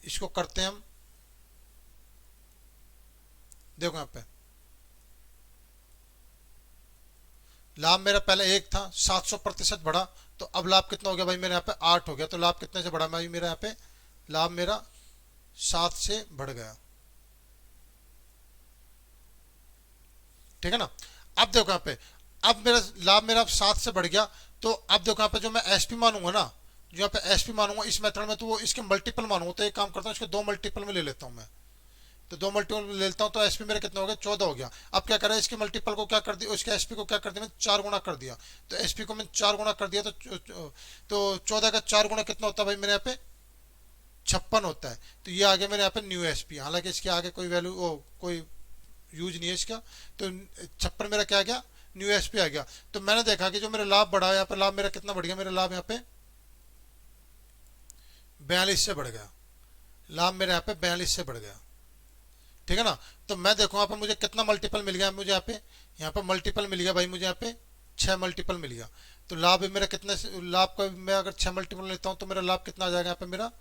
इसको करते हैं हम, देखो यहाँ पे लाभ मेरा पहले 1 था, 700% बढ़ा, तो अब लाभ कितना हो गया भाई मेरे यहाँ पे, 8 हो गया। तो लाभ कितने से बढ़ा भाई मेरा यहाँ पे, लाभ मेरा 7 से बढ़ गया, ठीक है ना। अब देखो यहाँ पे, अब मेरा लाभ मेरा 7 से बढ़ गया, तो अब देखो यहाँ पे जो मैं एसपी मानूंगा ना, जो यहाँ पे एसपी मानूंगा इस मेथड में, तो वो इसके मल्टीपल मानूंगा। तो एक काम करता हूँ, इसके 2 मल्टीपल में ले लेता हूँ मैं, तो 2 मल्टीपल में ले लेता हूँ, तो एसपी मेरा कितना हो गया, 14 हो गया। अब क्या करें, इसके मल्टीपल को क्या कर दिया, उसके एसपी को क्या कर दिया, मैं 4 गुना कर दिया, तो एसपी को मैं 4 गुना कर दिया, तो 14 का 4 गुना कितना होता है भाई मेरे यहाँ पे, 56 होता है। तो ये आ गया मेरे यहाँ पे न्यू एसपी, हालांकि इसके आगे कोई वैल्यू कोई यूज नहीं है इसका, तो 56 मेरा क्या आ गया, न्यू एसपी आ गया। तो मैंने देखा कि जो मेरा लाभ बढ़ा, यहाँ पे लाभ मेरा कितना बढ़ गया, मेरा लाभ यहाँ पे 42 से बढ़ गया, लाभ मेरे यहाँ पे 42 से बढ़ गया, ठीक है ना। तो मैं देखो यहाँ पे मुझे कितना मल्टीपल मिल गया, मुझे यहाँ पे मल्टीपल मिल गया भाई, मुझे यहाँ पे 6 मल्टीपल मिल गया। तो लाभ मेरा कितने, लाभ का मैं अगर 6 मल्टीपल लेता हूँ, तो मेरा लाभ कितना आ जाएगा, यहाँ पे मेरा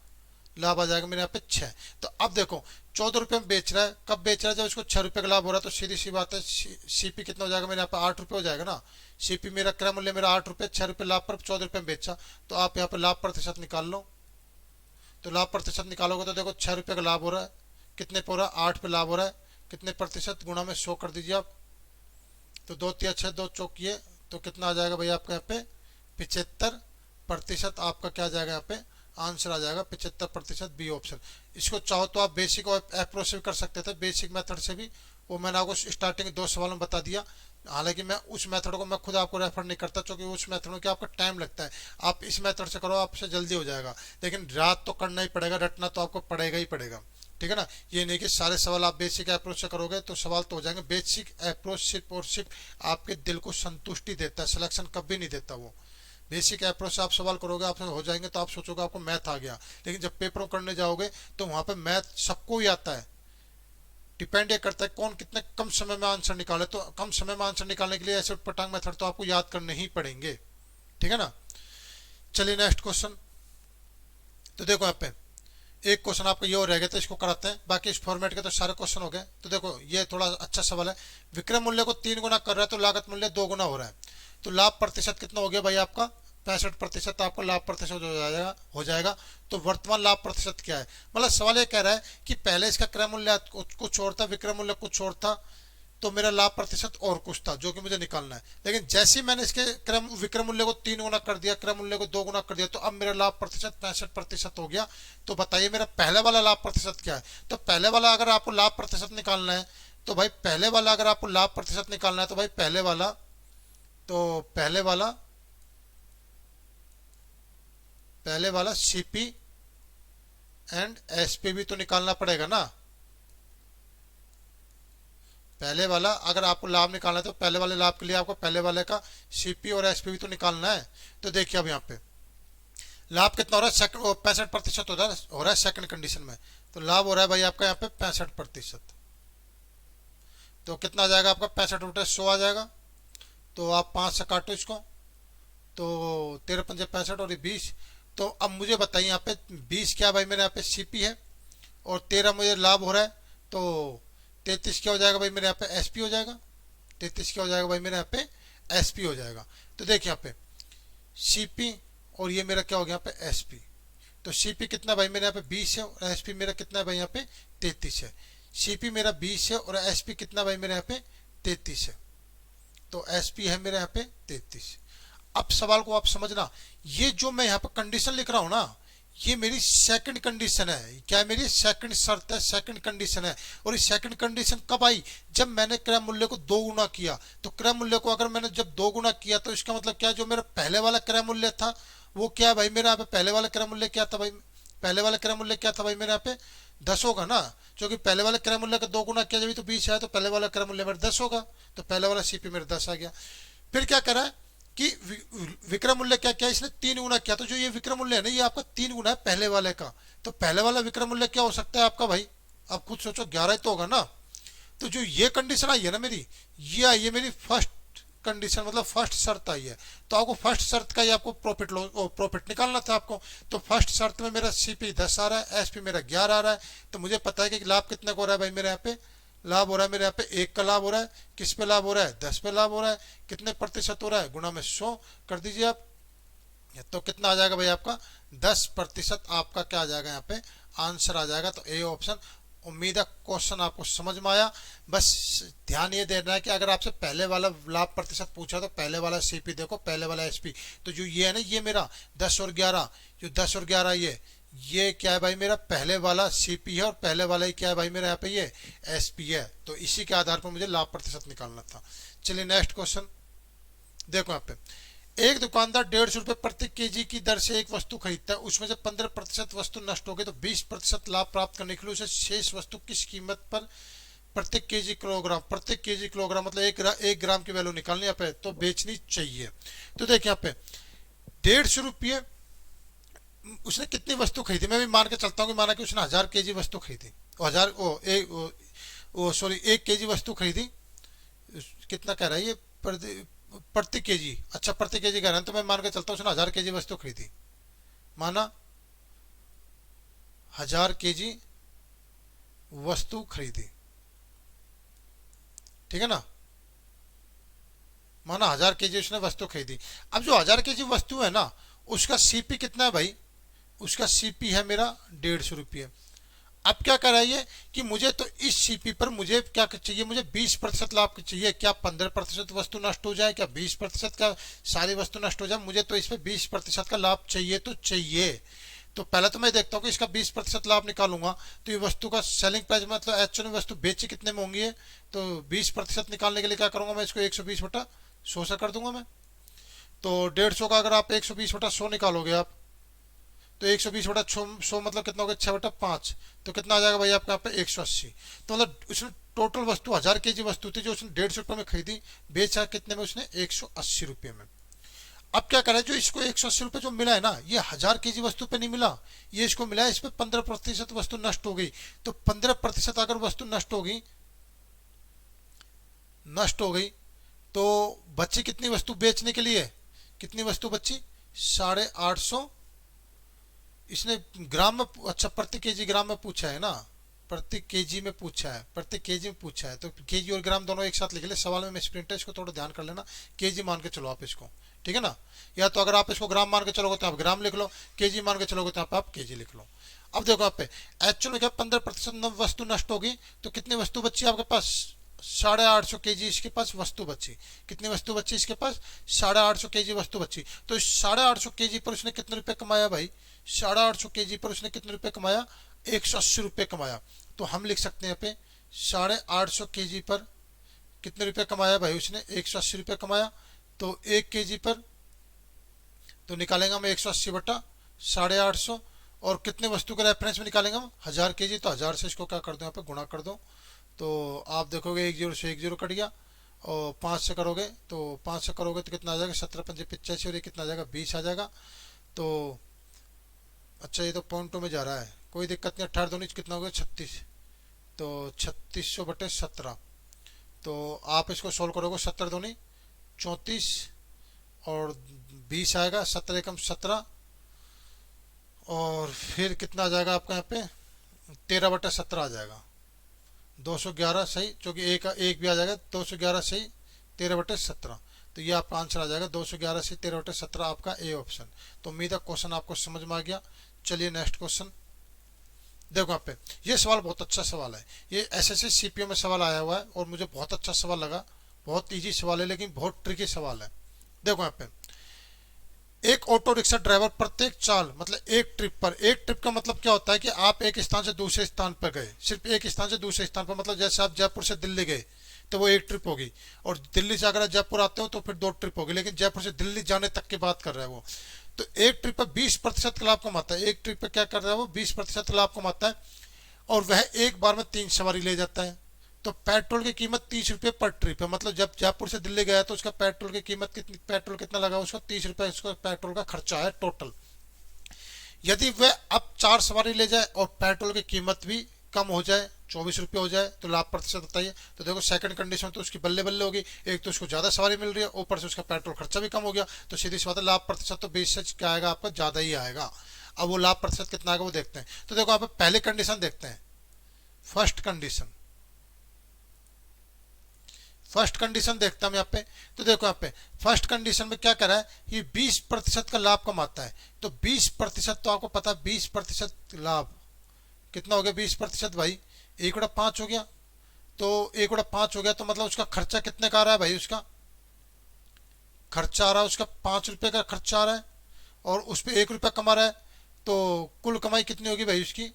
लाभ आ जाएगा मेरे यहाँ पे 6। तो अब देखो 14 रुपये में बेच रहा है, कब बेच रहा है, जब इसको 6 रुपये का लाभ हो रहा है, तो सीधी सी बात है सीपी कितना हो जाएगा मेरे यहाँ पे, 8 रुपये हो जाएगा ना। सीपी मेरा क्रय मूल्य मेरा 8 रुपये, 6 रुपये लाभ पर 14 रुपये में बेचा, तो आप यहाँ पे लाभ प्रतिशत निकाल लो। तो लाभ प्रतिशत निकालोगे तो देखो 6 रुपये का लाभ हो रहा है, कितने पे हो रहा है, 8 पे लाभ हो रहा है, कितने प्रतिशत, गुणा में 100 कर दीजिए आप, तो 2 3 6 2 चौकिए, तो कितना आ जाएगा भाई आपका यहाँ पे 75% आपका क्या आ जाएगा यहाँ पे आंसर आ जाएगा, 75%, बी ऑप्शन। इसको चाहो तो आप बेसिक और अप्रोच से भी कर सकते थे, बेसिक मेथड से भी, वो मैंने आपको स्टार्टिंग 2 सवालों में बता दिया। हालांकि मैं उस मेथड को मैं खुद आपको रेफर नहीं करता, क्योंकि उस मेथड में क्या आपका टाइम लगता है, आप इस मेथड से करो आपसे जल्दी हो जाएगा, लेकिन रात तो करना ही पड़ेगा, रटना तो आपको पड़ेगा ही पड़ेगा, ठीक है ना। ये नहीं कि सारे सवाल आप बेसिक अप्रोच से करोगे तो सवाल तो हो जाएंगे। बेसिक अप्रोच सिर्फ और सिर्फ आपके दिल को संतुष्टि देता है, सिलेक्शन कभी नहीं देता वो। बेसिक अप्रोच से आप सवाल करोगे, आपसे हो जाएंगे, तो आप सोचोगे आपको मैथ आ गया, लेकिन जब पेपरों करने जाओगे तो वहां पे मैथ सबको ही आता है। डिपेंड ये करता है कौन कितने कम समय में आंसर निकाले, तो कम समय में आंसर निकालने के लिए ऐसे उटपटांग मेथड तो आपको याद करने ही पड़ेंगे, ठीक है ना। चलिए नेक्स्ट क्वेश्चन, तो देखो यहाँ पे एक क्वेश्चन आपका ये और रह गया, तो इसको कराते हैं, बाकी इस फॉर्मेट के तो सारे क्वेश्चन हो गए। तो देखो ये थोड़ा अच्छा सवाल है, विक्रय मूल्य को 3 गुना कर रहा है, तो लागत मूल्य 2 गुना हो रहा है, तो लाभ प्रतिशत कितना हो गया भाई आपका 65%, आपका लाभ प्रतिशत हो जाएगा। तो वर्तमान लाभ प्रतिशत क्या है, मतलब सवाल ये कह रहा है कि पहले इसका क्रय मूल्य कुछ और था, विक्रय मूल्य कुछ और था, तो मेरा लाभ प्रतिशत और कुछ था, जो कि मुझे निकालना है। लेकिन जैसे ही मैंने इसके विक्रय मूल्य को 3 गुना कर दिया, क्रय मूल्य को 2 गुना कर दिया, तो अब मेरा लाभ प्रतिशत 65% हो गया। तो बताइए मेरा पहले वाला लाभ प्रतिशत क्या है। तो पहले वाला अगर आपको लाभ प्रतिशत निकालना है, तो भाई पहले वाला अगर आपको लाभ प्रतिशत निकालना है, तो भाई पहले वाला सीपी एंड एसपी भी तो निकालना पड़ेगा ना। पहले वाला अगर आपको लाभ निकालना है, तो पहले वाले लाभ के लिए आपको पहले वाले का सीपी और एसपी भी तो निकालना है। तो देखिए अब यहाँ पे लाभ कितना हो रहा है, 65% हो रहा है सेकंड कंडीशन में। तो लाभ हो रहा है भाई आपका यहाँ पे 65%। तो कितना आ जाएगा आपका, 65 × 100 आ जाएगा। तो आप 5 से काटो इसको, तो 13 पंजे 65 और ये 20। तो अब मुझे बताइए यहाँ पे 20 क्या भाई मेरे यहाँ पे सीपी है, और 13 मुझे लाभ हो रहा है। तो 33 क्या हो जाएगा भाई मेरे यहाँ पे एसपी हो जाएगा। 33 क्या हो जाएगा भाई मेरे यहाँ पे एसपी हो जाएगा। तो देखिए यहाँ पे सीपी और ये मेरा क्या हो गया यहाँ पे एसपी। तो सीपी कितना भाई मेरे यहाँ पे 20 है, और एसपी मेरा कितना है भाई यहाँ पे 33 है। सीपी मेरा 20 है और एसपी कितना भाई मेरे यहाँ पे 33 है। तो एसपी है मेरे यहाँ पे 33। अब सवाल को आप समझना, ये जो मैं यहाँ पे कंडीशन लिख रहा हूँ ना, ये मेरी सेकंड कंडीशन है। क्या है मेरी सेकंड शर्त है, सेकंड कंडीशन है। और इस सेकंड कंडीशन कब आई, जब मैंने क्रय मूल्य को 2 गुना किया। तो क्रय मूल्य को अगर मैंने जब 2 गुना किया, तो इसका मतलब क्या, जो मेरा पहले वाला क्रय मूल्य था वो क्या भाई मेरे यहाँ पे पहले वाला क्रय मूल्य क्या था भाई, पहले वाला क्रय मूल्य क्या था भाई मेरे यहाँ पे 10 होगा ना, क्योंकि पहले वाले क्रय मूल्य का 2 गुना किया जब तो 20 है, तो पहले वाला क्रय मूल्य मेरा 10 होगा। तो पहले वाला सीपी मेरा 10 आ गया। फिर क्या करा है कि विक्रय मूल्य क्या किया, इसने 3 गुना किया। तो जो ये विक्रय मूल्य है ना, ये आपका 3 गुना है पहले वाले का। तो पहले वाला विक्रय मूल्य क्या हो सकता है आपका भाई, आप खुद सोचो, 11 ही तो होगा ना। तो जो ये कंडीशन आई है ना मेरी, ये आई है मेरी फर्स्ट कंडीशन, मतलब फर्स्ट शर्त आई है। तो आपको फर्स्ट शर्त का ही आपको प्रॉफिट निकालना था आपको। तो फर्स्ट शर्त में मेरा सीपी 10 आ रहा है, एसपी मेरा 11 आ रहा है। तो मुझे पता है कि लाभ कितने को हो रहा है भाई मेरे यहाँ पे, लाभ हो रहा है मेरे यहाँ पे 1 का लाभ हो रहा है। किस पे लाभ हो रहा है, 10 पे लाभ हो रहा है। कितने प्रतिशत हो रहा है, गुणा में 100 कर दीजिए आप। तो कितना आ जाएगा भाई आपका 10% आपका क्या आ जाएगा यहाँ पे आंसर आ जाएगा। तो ए ऑप्शन। उम्मीद है क्वेश्चन आपको समझ में आया। बस ध्यान ये देना है कि अगर आपसे पहले वाला लाभ प्रतिशत पूछा तो पहले वाला सीपी देखो, पहले वाला एसपी। तो जो ये है ना, ये मेरा 10 और 11, जो 10 और 11 ये क्या है भाई मेरा पहले वाला सीपी है, और पहले वाला ही क्या है भाई मेरा यहाँ पे ये एसपी है। तो इसी के आधार पर मुझे लाभ प्रतिशत निकालना था। चलिए नेक्स्ट क्वेश्चन देखो यहाँ पे। एक दुकानदार 150 रुपए प्रति केजी की दर से एक वस्तु खरीदता है, उसमें से 15% वस्तु नष्ट हो गई, तो 20% लाभ प्राप्त करने के लिए उसे शेष वस्तु किस कीमत पर प्रत्येक केजी किलोग्राम मतलब 1 ग्राम की वैल्यू निकालनी यहाँ पे तो बेचनी चाहिए। तो देखिए यहाँ पे 150 रुपये उसने कितनी वस्तु खरीदी, मैं भी मान के चलता हूँ कि माना कि उसने 1000 केजी वस्तु खरीदी, 1 केजी वस्तु खरीदी। कितना कह रहा है ये प्रति केजी, अच्छा प्रति केजी कह रहे हैं, तो मैं मान के चलता हूँ उसने 1000 केजी वस्तु खरीदी, माना 1000 केजी वस्तु खरीदी, ठीक है ना, माना 1000 केजी उसने वस्तु खरीदी। अब जो 1000 केजी वस्तु है ना, उसका सीपी कितना है भाई, उसका सीपी है मेरा 150 रुपये। अब क्या कराइए कि मुझे तो इस सीपी पर मुझे क्या चाहिए, मुझे 20% लाभ चाहिए। क्या 15% वस्तु नष्ट हो जाए, क्या 20% का सारी वस्तु नष्ट हो जाए, मुझे तो इस पर 20% का लाभ चाहिए तो चाहिए। तो पहले तो मैं देखता हूँ कि इसका 20% लाभ निकालूंगा। तो ये वस्तु का सेलिंग प्राइस मतलब एक्चुअली वस्तु बेची कितने में होंगी, तो 20% निकालने के लिए क्या करूंगा मैं, इसको 120/100 से कर दूंगा मैं। तो 150 का अगर आप 120/100 निकालोगे आप, तो 120/100 मतलब कितना होगा 6/5। तो कितना आ जाएगा भाई आपका यहाँ पे 180। तो मतलब उसने टोटल वस्तु 1000 केजी वस्तु थी जो उसने 150 रुपये में खरीदी, बेचा कितने में उसने 180 रुपये में। अब क्या करें, जो इसको 180 रुपये जो मिला है ना, ये 1000 केजी वस्तु पे नहीं मिला, ये इसको मिला है इस पे 15% वस्तु नष्ट हो गई। तो 15% अगर वस्तु नष्ट हो गई तो बची कितनी वस्तु बेचने के लिए, कितनी वस्तु बची 850। इसने ग्राम में, अच्छा प्रति केजी ग्राम में पूछा है ना, प्रति केजी में पूछा है, प्रति केजी में पूछा है। तो केजी और ग्राम दोनों एक साथ लिख ले, सवाल में मिसप्रिंट है, इसको थोड़ा ध्यान कर लेना। केजी मान के चलो आप इसको, ठीक है ना, या तो अगर आप इसको ग्राम मान के चलोगे तो आप ग्राम लिख लो, केजी मान के चलोगे तो आप केजी लिख लो। अब देखो आप पे एक्चुअल में क्या 15% वस्तु नष्ट होगी, तो कितनी वस्तु बची आपके पास 850 केजी इसके पास वस्तु बची। कितनी वस्तु बची इसके पास 850 केजी वस्तु बची। तो 850 केजी पर उसने कितने रुपए कमाया भाई, 850 केजी पर उसने कितने रुपए कमाया 180 रुपये कमाया। तो हम लिख सकते हैं यहाँ पे 850 केजी पर कितने रुपए कमाया भाई उसने 180 रुपये कमाया। तो 1 केजी पर तो निकालेंगे हम 180/850, और कितने वस्तु के रेफरेंस में निकालेंगे हम 1000 केजी। तो 1000 से इसको क्या कर दो यहाँ पे गुणा कर दो। तो आप देखोगे 1 0 से 1 0 कट गया, और 5 से करोगे तो 5 से करोगे तो कितना आ जाएगा 17×5 = 85, और ये कितना आ जाएगा 20 आ जाएगा। तो अच्छा ये तो पॉइंटों में जा रहा है, कोई दिक्कत नहीं। 18 दूनी कितना हो गया 36, तो 3600/17। तो आप इसको सोल्व करोगे, 17 दूनी 34 और 20 आएगा, 17 एकम 17, और फिर कितना आ जाएगा आपका यहाँ पे 13/17 आ जाएगा। 211 सही, क्योंकि एक एक भी आ जाएगा। 211 सही, 13/17। तो ये आपका आंसर आ जाएगा 211 से 13/17, आपका ए ऑप्शन। तो उम्मीद है क्वेश्चन आपको समझ में आ गया। चलिए नेक्स्ट क्वेश्चन देखो यहाँ पे। ये सवाल बहुत अच्छा सवाल है, ये एसएससी सीपीओ में सवाल आया हुआ है और मुझे बहुत अच्छा सवाल लगा। बहुत इजी सवाल है लेकिन बहुत ट्रिकी सवाल है। देखो यहाँ पे, एक ऑटो रिक्शा ड्राइवर प्रत्येक चाल मतलब एक ट्रिप पर, एक ट्रिप का मतलब क्या होता है कि आप एक स्थान से दूसरे स्थान पर गए, सिर्फ एक स्थान से दूसरे स्थान पर, मतलब जैसे आप जयपुर से दिल्ली गए तो वो एक ट्रिप होगी, और दिल्ली से अगर आप जयपुर आते हो तो फिर 2 ट्रिप होगी, लेकिन जयपुर से दिल्ली जाने तक की बात कर रहा है वो। तो एक ट्रिप पर 20% का लाभ कमाता है। एक ट्रिप पर क्या कर रहा है वो 20% लाभ कमाता है, और वह एक बार में 3 सवारी ले जाता है। तो पेट्रोल की कीमत 30 रुपये पर ट्रिप है, मतलब जब जयपुर से दिल्ली गया तो उसका पेट्रोल की कीमत कितनी, पेट्रोल कितना लगा उसका 30 रुपये, उसका पेट्रोल का खर्चा है टोटल। यदि वह अब 4 सवारी ले जाए और पेट्रोल की कीमत भी कम हो जाए, 24 रुपये हो जाए, तो लाभ प्रतिशत बताइए। तो देखो सेकंड कंडीशन तो उसकी बल्ले बल्ले होगी, एक तो उसको ज्यादा सवारी मिल रही है, ऊपर से उसका पेट्रोल खर्चा भी कम हो गया, तो सीधी सी बात है लाभ प्रतिशत तो 20 से क्या आएगा आपका ज्यादा ही आएगा। अब वो लाभ प्रतिशत कितना आएगा वो देखते हैं। तो देखो आप पहले कंडीशन देखते हैं, फर्स्ट कंडीशन, फर्स्ट कंडीशन देखता हूं यहाँ पे। तो देखो यहाँ पे फर्स्ट कंडीशन में क्या करा है, ये 20% का लाभ कमाता है। तो 20% तो आपको पता है 20% लाभ कितना हो गया 20% भाई, 1/5 हो गया। तो 1/5 हो गया, तो मतलब उसका खर्चा कितने का आ रहा है भाई, उसका खर्चा आ रहा है उसका 5 रुपए का खर्चा आ रहा है, और उस पर 1 रुपया कमा रहा है। तो कुल कमाई कितनी होगी भाई उसकी,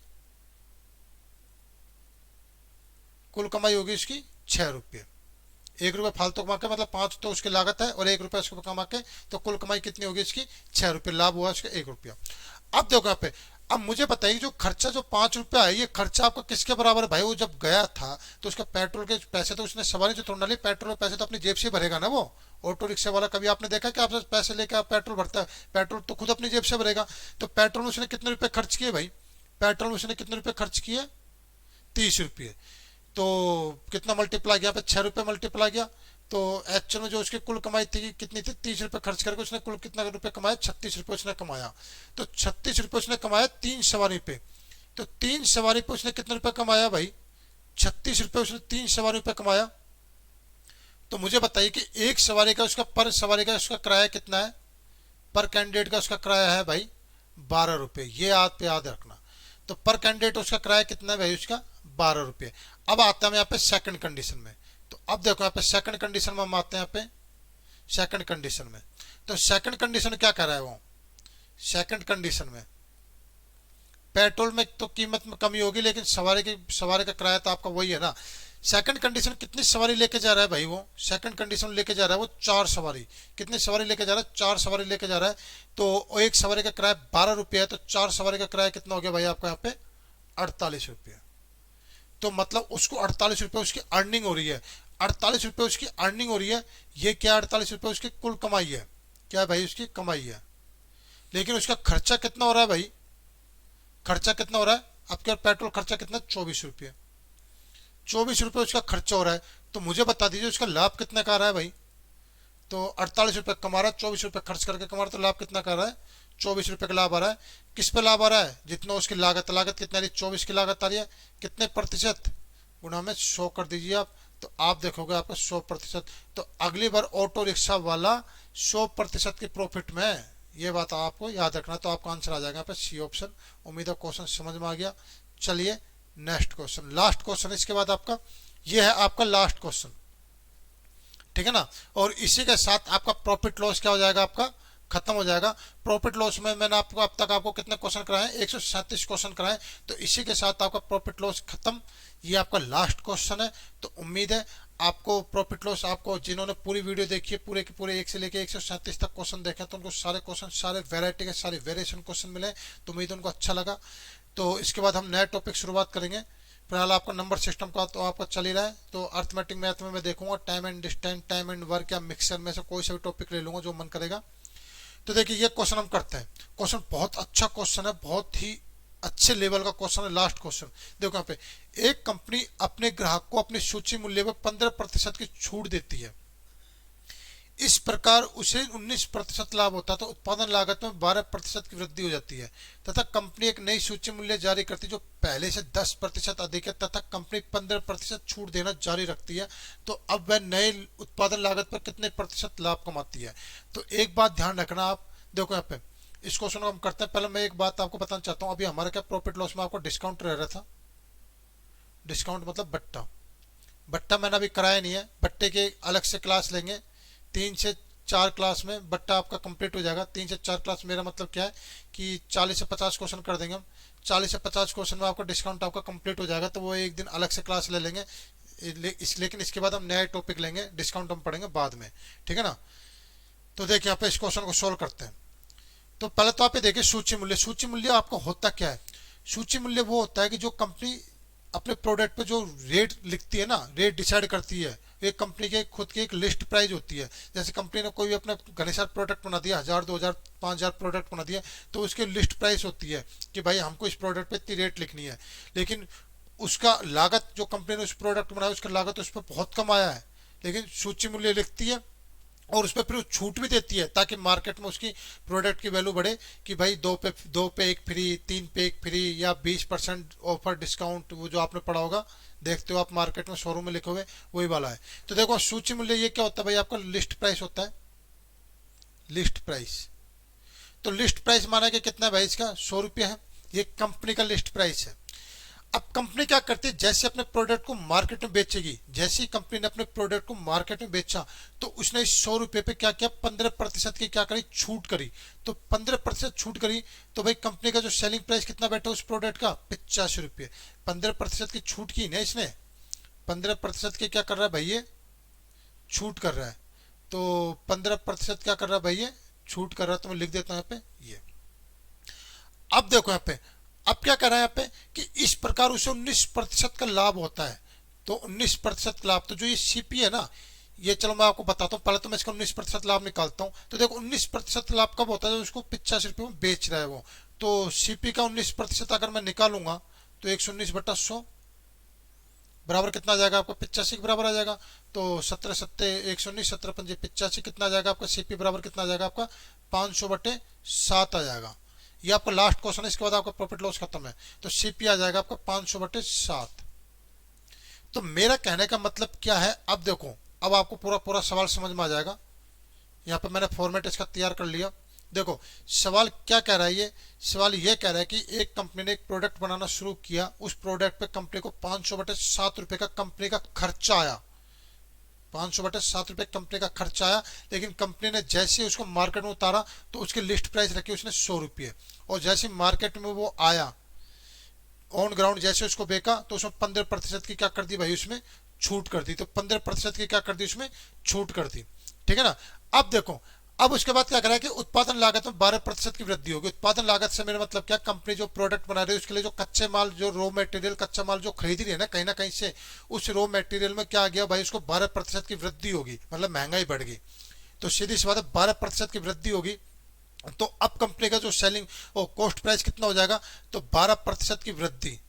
कुल कमाई होगी उसकी 6 रुपये। 1 रुपये फालतू कमा के, मतलब 5 तो उसकी लागत है और 1 रुपया उसको कमा के, तो कुल कमाई कितनी होगी इसकी 6 रुपये, लाभ हुआ उसका 1 रुपया। अब देखो यहाँ पे, अब मुझे बताइए जो खर्चा जो 5 रुपया है, ये खर्चा आपका किसके बराबर है भाई। वो जब गया था तो उसका पेट्रोल के पैसे तो उसने सवारी से थोड़ा ली, पेट्रोल के पैसे तो अपनी जेब से भरेगा ना वो। ऑटो रिक्शा वाला कभी आपने देखा कि आपसे पैसे लेकर आप पेट्रोल भरता है, पेट्रोल तो खुद अपनी जेब से भरेगा। तो पेट्रोल में उसने कितने रुपए खर्च किए भाई, पेट्रोल में उसने कितने रुपए खर्च किए 30 रुपये। तो कितना मल्टीप्लाई गया पे 6 रुपये मल्टीप्लाई गया। तो एक्चुअल में जो उसकी कुल कमाई थी कितनी थी, 30 रुपये खर्च करके उसने कुल कितना रुपए कमाया, 36 रुपये उसने कमाया। तो 36 रुपये उसने कमाया 3 सवारी पे। तो 3 सवारी पे उसने कितने रुपए कमाया भाई, 36 रुपये उसने 3 सवारी पे कमाया। तो मुझे बताइए कि एक सवारी का उसका पर सवारी का उसका किराया कितना है, पर कैंडिडेट का उसका किराया है भाई 12 रुपये, ये याद रखना। तो पर कैंडिडेट उसका किराया कितना है भाई, उसका 12 रुपये। अब आता है यहाँ पे सेकंड कंडीशन में। तो अब देखो यहाँ पे सेकंड कंडीशन में हम आते हैं यहाँ पे सेकंड कंडीशन में। तो सेकंड कंडीशन क्या कर रहा है वो, सेकंड कंडीशन में पेट्रोल में तो कीमत में कमी होगी, लेकिन सवारी का किराया तो आपका वही है ना। सेकंड कंडीशन कितनी सवारी लेके जा रहा है भाई, वो सेकंड कंडीशन लेके जा रहा है वो 4 सवारी। कितनी सवारी लेके जा रहा है, 4 सवारी लेके जा रहा है। तो एक सवारी का किराया 12 रुपये है, तो 4 सवारी का किराया कितना हो गया भाई आपका यहाँ पे 48 रुपये। तो मतलब उसको 48 रुपये उसकी अर्निंग हो रही है, 48 रुपये उसकी अर्निंग हो रही है। ये क्या 48 रुपये उसकी कुल कमाई है, क्या भाई उसकी कमाई है। लेकिन उसका खर्चा कितना हो रहा है भाई, खर्चा कितना हो रहा है आपके पेट्रोल खर्चा कितना 24 रुपये, 24 रुपये उसका खर्चा हो रहा है। तो मुझे बता दीजिए उसका लाभ कितना का रहा है भाई। तो 48 रुपये कमा रहा है, 24 रुपये खर्च करके कमा रहा है, तो लाभ कितना कर रहा है 24 रुपये का लाभ आ रहा है। किस पे लाभ आ रहा है, जितना उसकी लागत, लागत कितनी आ रही है 24 की लागत आ रही है, कितने प्रतिशत गुणा में 100 कर दीजिए आप। तो आप देखोगे आपका 100%। तो अगली बार ऑटो रिक्शा वाला 100% के प्रॉफिट में है, ये बात आपको याद रखना। तो आपका आंसर आ जाएगा यहाँ पे सी ऑप्शन। उम्मीद है क्वेश्चन समझ में आ गया। चलिए नेक्स्ट क्वेश्चन, लास्ट क्वेश्चन इसके बाद आपका ये है आपका लास्ट क्वेश्चन, ठीक है ना। और इसी के साथ आपका प्रॉफिट लॉस क्या हो जाएगा, आपका खत्म हो जाएगा। प्रॉफिट लॉस में मैंने आपको अब तक आपको कितने क्वेश्चन कराए 137 क्वेश्चन कराए। तो इसी के साथ आपका प्रॉफिट लॉस खत्म, ये आपका लास्ट क्वेश्चन है। तो उम्मीद है आपको प्रॉफिट लॉस, आपको जिन्होंने पूरी वीडियो देखी है, पूरे के पूरे 1 से लेकर 137 तक क्वेश्चन देखे, तो उनको सारे क्वेश्चन, सारे वेरायटी के सारे वेरिएशन क्वेश्चन मिले, तो उम्मीद उनको अच्छा लगा। तो इसके बाद हम नया टॉपिक शुरुआत करेंगे। फिलहाल आपका नंबर सिस्टम का तो आपका चल ही रहा है। तो अर्थमेटिक मैथ में मैं देखूंगा time and distance, time and work या मिक्सर में से कोई सा भी टॉपिक ले लूंगा जो मन करेगा। तो देखिए ये क्वेश्चन हम करते हैं। क्वेश्चन बहुत अच्छा क्वेश्चन है, बहुत ही अच्छे लेवल का क्वेश्चन है। लास्ट क्वेश्चन देखो यहाँ पे, एक कंपनी अपने ग्राहक को अपने सूची मूल्य पर 15% की छूट देती है। इस प्रकार उसे 19% लाभ होता है, तो उत्पादन लागत में 12% की वृद्धि हो जाती है तथा कंपनी एक नई सूची मूल्य जारी करती है जो पहले से 10% अधिक है तथा कंपनी 15% छूट देना जारी रखती है। तो अब वह नए उत्पादन लागत पर कितने प्रतिशत लाभ कमाती है। तो एक बात ध्यान रखना आप, देखो यहाँ पे इस क्वेश्चन को हम करते हैं। पहले मैं एक बात आपको बताना चाहता हूँ, अभी हमारा क्या प्रॉफिट लॉस में आपको डिस्काउंट रह रहा था। डिस्काउंट मतलब बट्टा, बट्टा मैंने अभी कराया नहीं है, बट्टे के अलग से क्लास लेंगे। 3 से 4 क्लास में बट्टा आपका कंप्लीट हो जाएगा। 3 से 4 क्लास मेरा मतलब क्या है कि 40 से 50 क्वेश्चन कर देंगे हम। 40 से 50 क्वेश्चन में आपका डिस्काउंट आपका कंप्लीट हो जाएगा, तो वो एक दिन अलग से क्लास ले लेंगे। लेकिन इसके बाद हम नया टॉपिक लेंगे, डिस्काउंट हम पढ़ेंगे बाद में, ठीक है ना। तो देखिए यहाँ पे इस क्वेश्चन को सोल्व करते हैं। तो पहले तो आप ये देखिए सूची मूल्य। सूची मूल्य आपको होता क्या है। सूची मूल्य वो होता है कि जो कंपनी अपने प्रोडक्ट पे जो रेट लिखती है ना, रेट डिसाइड करती है, एक कंपनी के खुद की एक लिस्ट प्राइस होती है। जैसे कंपनी ने कोई भी अपना घने सारे प्रोडक्ट बना दिया, 1000 2000 5000 प्रोडक्ट बना दिया, तो उसकी लिस्ट प्राइस होती है कि भाई हमको इस प्रोडक्ट पे इतनी रेट लिखनी है। लेकिन उसका लागत, जो कंपनी ने उस प्रोडक्ट बनाया उसका लागत उस पर बहुत कम आया है, लेकिन सूची मूल्य लिखती है और उस पर फिर छूट भी देती है ताकि मार्केट में उसकी प्रोडक्ट की वैल्यू बढ़े कि भाई 2 पे 1 फ्री, 3 पे 1 फ्री, या 20% ऑफर डिस्काउंट, वो जो आपने पढ़ा होगा, देखते हो आप मार्केट में शोरूम में लिखे हुए, वही वाला है। तो देखो सूची मूल्य ये क्या होता है भाई, आपका लिस्ट प्राइस होता है। लिस्ट प्राइस, तो लिस्ट प्राइस माना कि कितना है भाई, इसका 100 रुपये है। ये कंपनी का लिस्ट प्राइस है। अब कंपनी क्या करती है, जैसे अपने प्रोडक्ट को मार्केट में बेचेगी, जैसे ही कंपनी ने अपने प्रोडक्ट को मार्केट में बेचा, तो उसने इस 100 रुपये पे क्या किया, 15% की क्या करी, छूट करी। तो 15% छूट करी, तो भाई कंपनी का जो सेलिंग प्राइस कितना बैठा उस प्रोडक्ट का, 85 रुपये। 15% की छूट की ना इसने, 15% की क्या कर रहा है भाई, ये छूट कर रहा है। तो 15% क्या कर रहा है भाई, ये छूट कर रहा है। तो मैं लिख देता हूं यहाँ पे ये। अब देखो यहाँ पे, अब क्या कर रहा है यहाँ पे कि इस प्रकार उसे 19% का लाभ होता है। तो 19% लाभ, तो जो ये सीपी है ना, ये चलो मैं आपको बताता हूँ। पहले तो मैं इसका 19% लाभ निकालता हूँ। तो देखो 19% लाभ कब होता है, जब उसको 85 रुपये में बेच रहा है वो। तो सीपी का 19% अगर मैं निकालूंगा तो 119/100 बराबर कितना आ जाएगा आपका, 85 के बराबर आ जाएगा। तो 17 17 119 17 85 कितना आ जाएगा आपका, सीपी बराबर कितना आ जाएगा आपका, 500/7 आ जाएगा। ये आपका लास्ट क्वेश्चन है, इसके बाद आपका प्रॉफिट लॉस खत्म है। तो सीपी आ जाएगा आपका 500/7। तो मेरा कहने का मतलब क्या है, अब देखो, अब आपको पूरा पूरा सवाल समझ में आ जाएगा। यहाँ पे मैंने फॉर्मेट इसका तैयार कर लिया। देखो सवाल क्या कह रहा है, ये सवाल ये कह रहा है कि एक कंपनी ने एक प्रोडक्ट बनाना शुरू किया, उस प्रोडक्ट पे कंपनी को 500/7 रुपए का कंपनी का खर्चा आया। 500/7 रुपए कंपनी का खर्चा आया, लेकिन कंपनी ने जैसे ही उसको मार्केट में उतारा तो उसकी लिस्ट प्राइस रखी उसने 100 रुपये, और जैसे मार्केट में वो आया ऑन ग्राउंड, जैसे उसको बेचा तो उसमें 15% की क्या कर दी भाई, उसमें छूट कर दी। तो 15% की क्या कर दी, उसमें छूट कर दी, ठीक है ना। अब देखो, अब उसके बाद क्या करा है कि उत्पादन लागत में 12% की वृद्धि होगी। उत्पादन लागत से मेरा मतलब क्या, कंपनी जो प्रोडक्ट बना रही है उसके लिए जो कच्चे माल, जो रॉ मटेरियल, कच्चा माल जो खरीद रही है ना कहीं से, उस रॉ मटेरियल में क्या आ गया भाई, उसको 12% की वृद्धि होगी, मतलब महंगाई बढ़ गई। तो सीधी सी बात है, 12% की वृद्धि होगी। तो अब कंपनी का जो सेलिंग और कॉस्ट प्राइस कितना हो जाएगा, तो 12% की वृद्धि,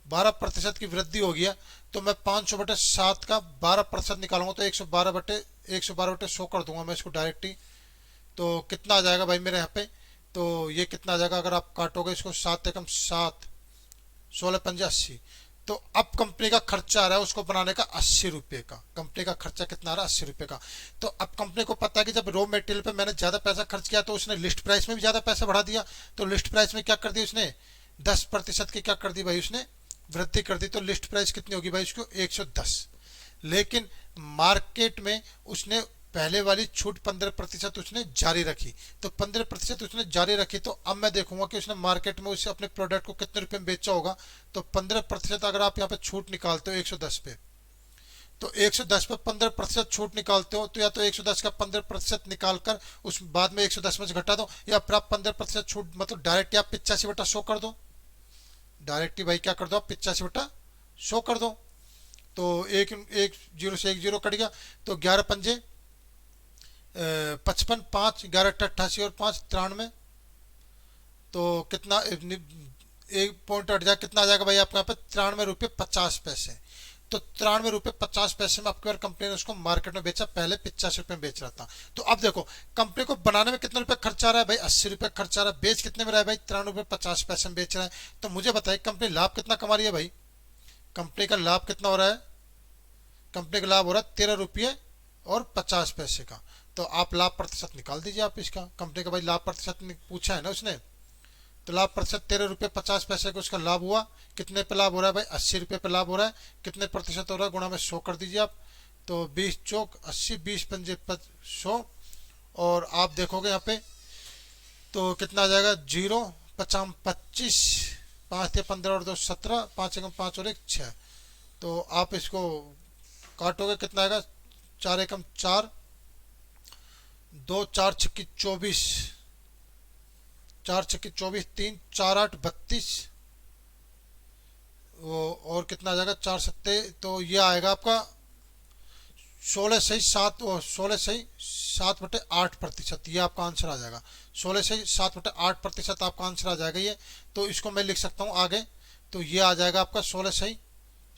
12% की वृद्धि हो गया। तो मैं 500/7 का 12% निकालूंगा तो 112/100 कर दूंगा मैं इसको डायरेक्ट ही। तो कितना आ जाएगा भाई मेरे यहाँ पे, तो ये कितना आ जाएगा, अगर आप काटोगे इसको 7 एकम 7, 16 पंजे 80। तो अब कंपनी का खर्चा आ रहा है उसको बनाने का 80 रुपये का। कंपनी का खर्चा कितना आ रहा है, 80 रुपये का। तो अब कंपनी को पता है कि जब रॉ मटेरियल पे मैंने ज्यादा पैसा खर्च किया तो उसने लिस्ट प्राइस में भी ज्यादा पैसा बढ़ा दिया। तो लिस्ट प्राइस में क्या कर दी उसने, 10% की क्या कर दी भाई, उसने वृद्धि कर दी। तो लिस्ट प्राइस कितनी होगी भाई उसको, 110। लेकिन मार्केट में उसने पहले वाली छूट 15% उसने जारी रखी। तो 15% उसने जारी रखी, तो अब मैं देखूंगा कि उसने मार्केट में उसे अपने प्रोडक्ट को कितने रुपए में बेचा होगा। तो 15% अगर आप यहाँ पे छूट निकालते हो 110 पे, तो 110 पे 15% छूट निकालते हो, तो या तो 110 का 15% निकालकर उस बाद में 110 में से घटा दो, या फिर आप 15% छूट मतलब डायरेक्ट आप 85/100 कर दो। डायरेक्ट ही भाई क्या कर दो आप, 85/100 कर दो। तो एक 0 से 1 0 कट गया, तो 11 पंजे 55, 5, 11, 88 और 5, 93। तो कितना एक पॉइंट हट जाए, कितना आ जाएगा भाई आपको यहाँ पे 93 रुपये 50 पैसे। तो 93 रुपये 50 पैसे में आपकी बार कंपनी ने उसको मार्केट में बेचा, पहले 85 रुपये में बेच रहा था। तो अब देखो कंपनी को बनाने में कितने रुपए खर्चा आ रहा है भाई, 80 रुपये खर्चा आ रहा है, बेच कितने में रहा है भाई, 93 रुपये 50 पैसे में बेच रहा है। तो मुझे बताइए कंपनी लाभ कितना कमा रही है भाई, कंपनी का लाभ कितना हो रहा है, कंपनी का लाभ हो रहा है 13 रुपये और 50 पैसे का। तो आप लाभ प्रतिशत निकाल दीजिए आप इसका, कंपनी का भाई लाभ प्रतिशत पूछा है ना उसने, तो लाभ प्रतिशत 13 रुपये 50 पैसे का उसका लाभ हुआ। कितने पे लाभ हो रहा है भाई, 80 रुपये पे लाभ हो रहा है। कितने प्रतिशत हो रहा है, गुणा में 100 कर दीजिए आप। तो 20 चौक 80, 20 पंजे 100, और आप देखोगे यहाँ पे तो कितना आ जाएगा, 0, 50, 25, 5 थे 15 और 2 17, 5 एकम 5 और 1 6। तो आप इसको काटोगे कितना आएगा, 4 एकम 4, 2 4 छक्की 24, 4 छक्की 24, 3 4 8 32, वो और कितना आ जाएगा 4 सत्ते, तो ये आएगा आपका 16 सही 7 बटे 8%, ये आपका आंसर आ जाएगा। 16 सही 7 बटे 8% आपका आंसर आ जाएगा ये। तो इसको मैं लिख सकता हूँ आगे, तो ये आ जाएगा आपका 16 सही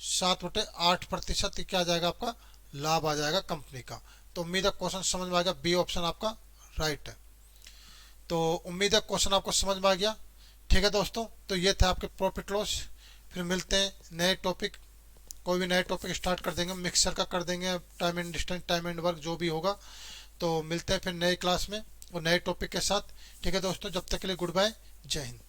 7 बटे 8%, क्या आ जाएगा आपका लाभ आ जाएगा कंपनी का। तो उम्मीद है क्वेश्चन समझ में आ गया, बी ऑप्शन आपका राइट है। तो उम्मीद है क्वेश्चन आपको समझ में आ गया। ठीक है दोस्तों, तो ये थे आपके प्रॉफिट लॉस। फिर मिलते हैं नए टॉपिक, कोई भी नए टॉपिक स्टार्ट कर देंगे, मिक्सर का कर देंगे, time and distance, time and work, जो भी होगा। तो मिलते हैं फिर नए क्लास में और नए टॉपिक के साथ। ठीक है दोस्तों, जब तक के लिए गुड बाय, जय हिंद।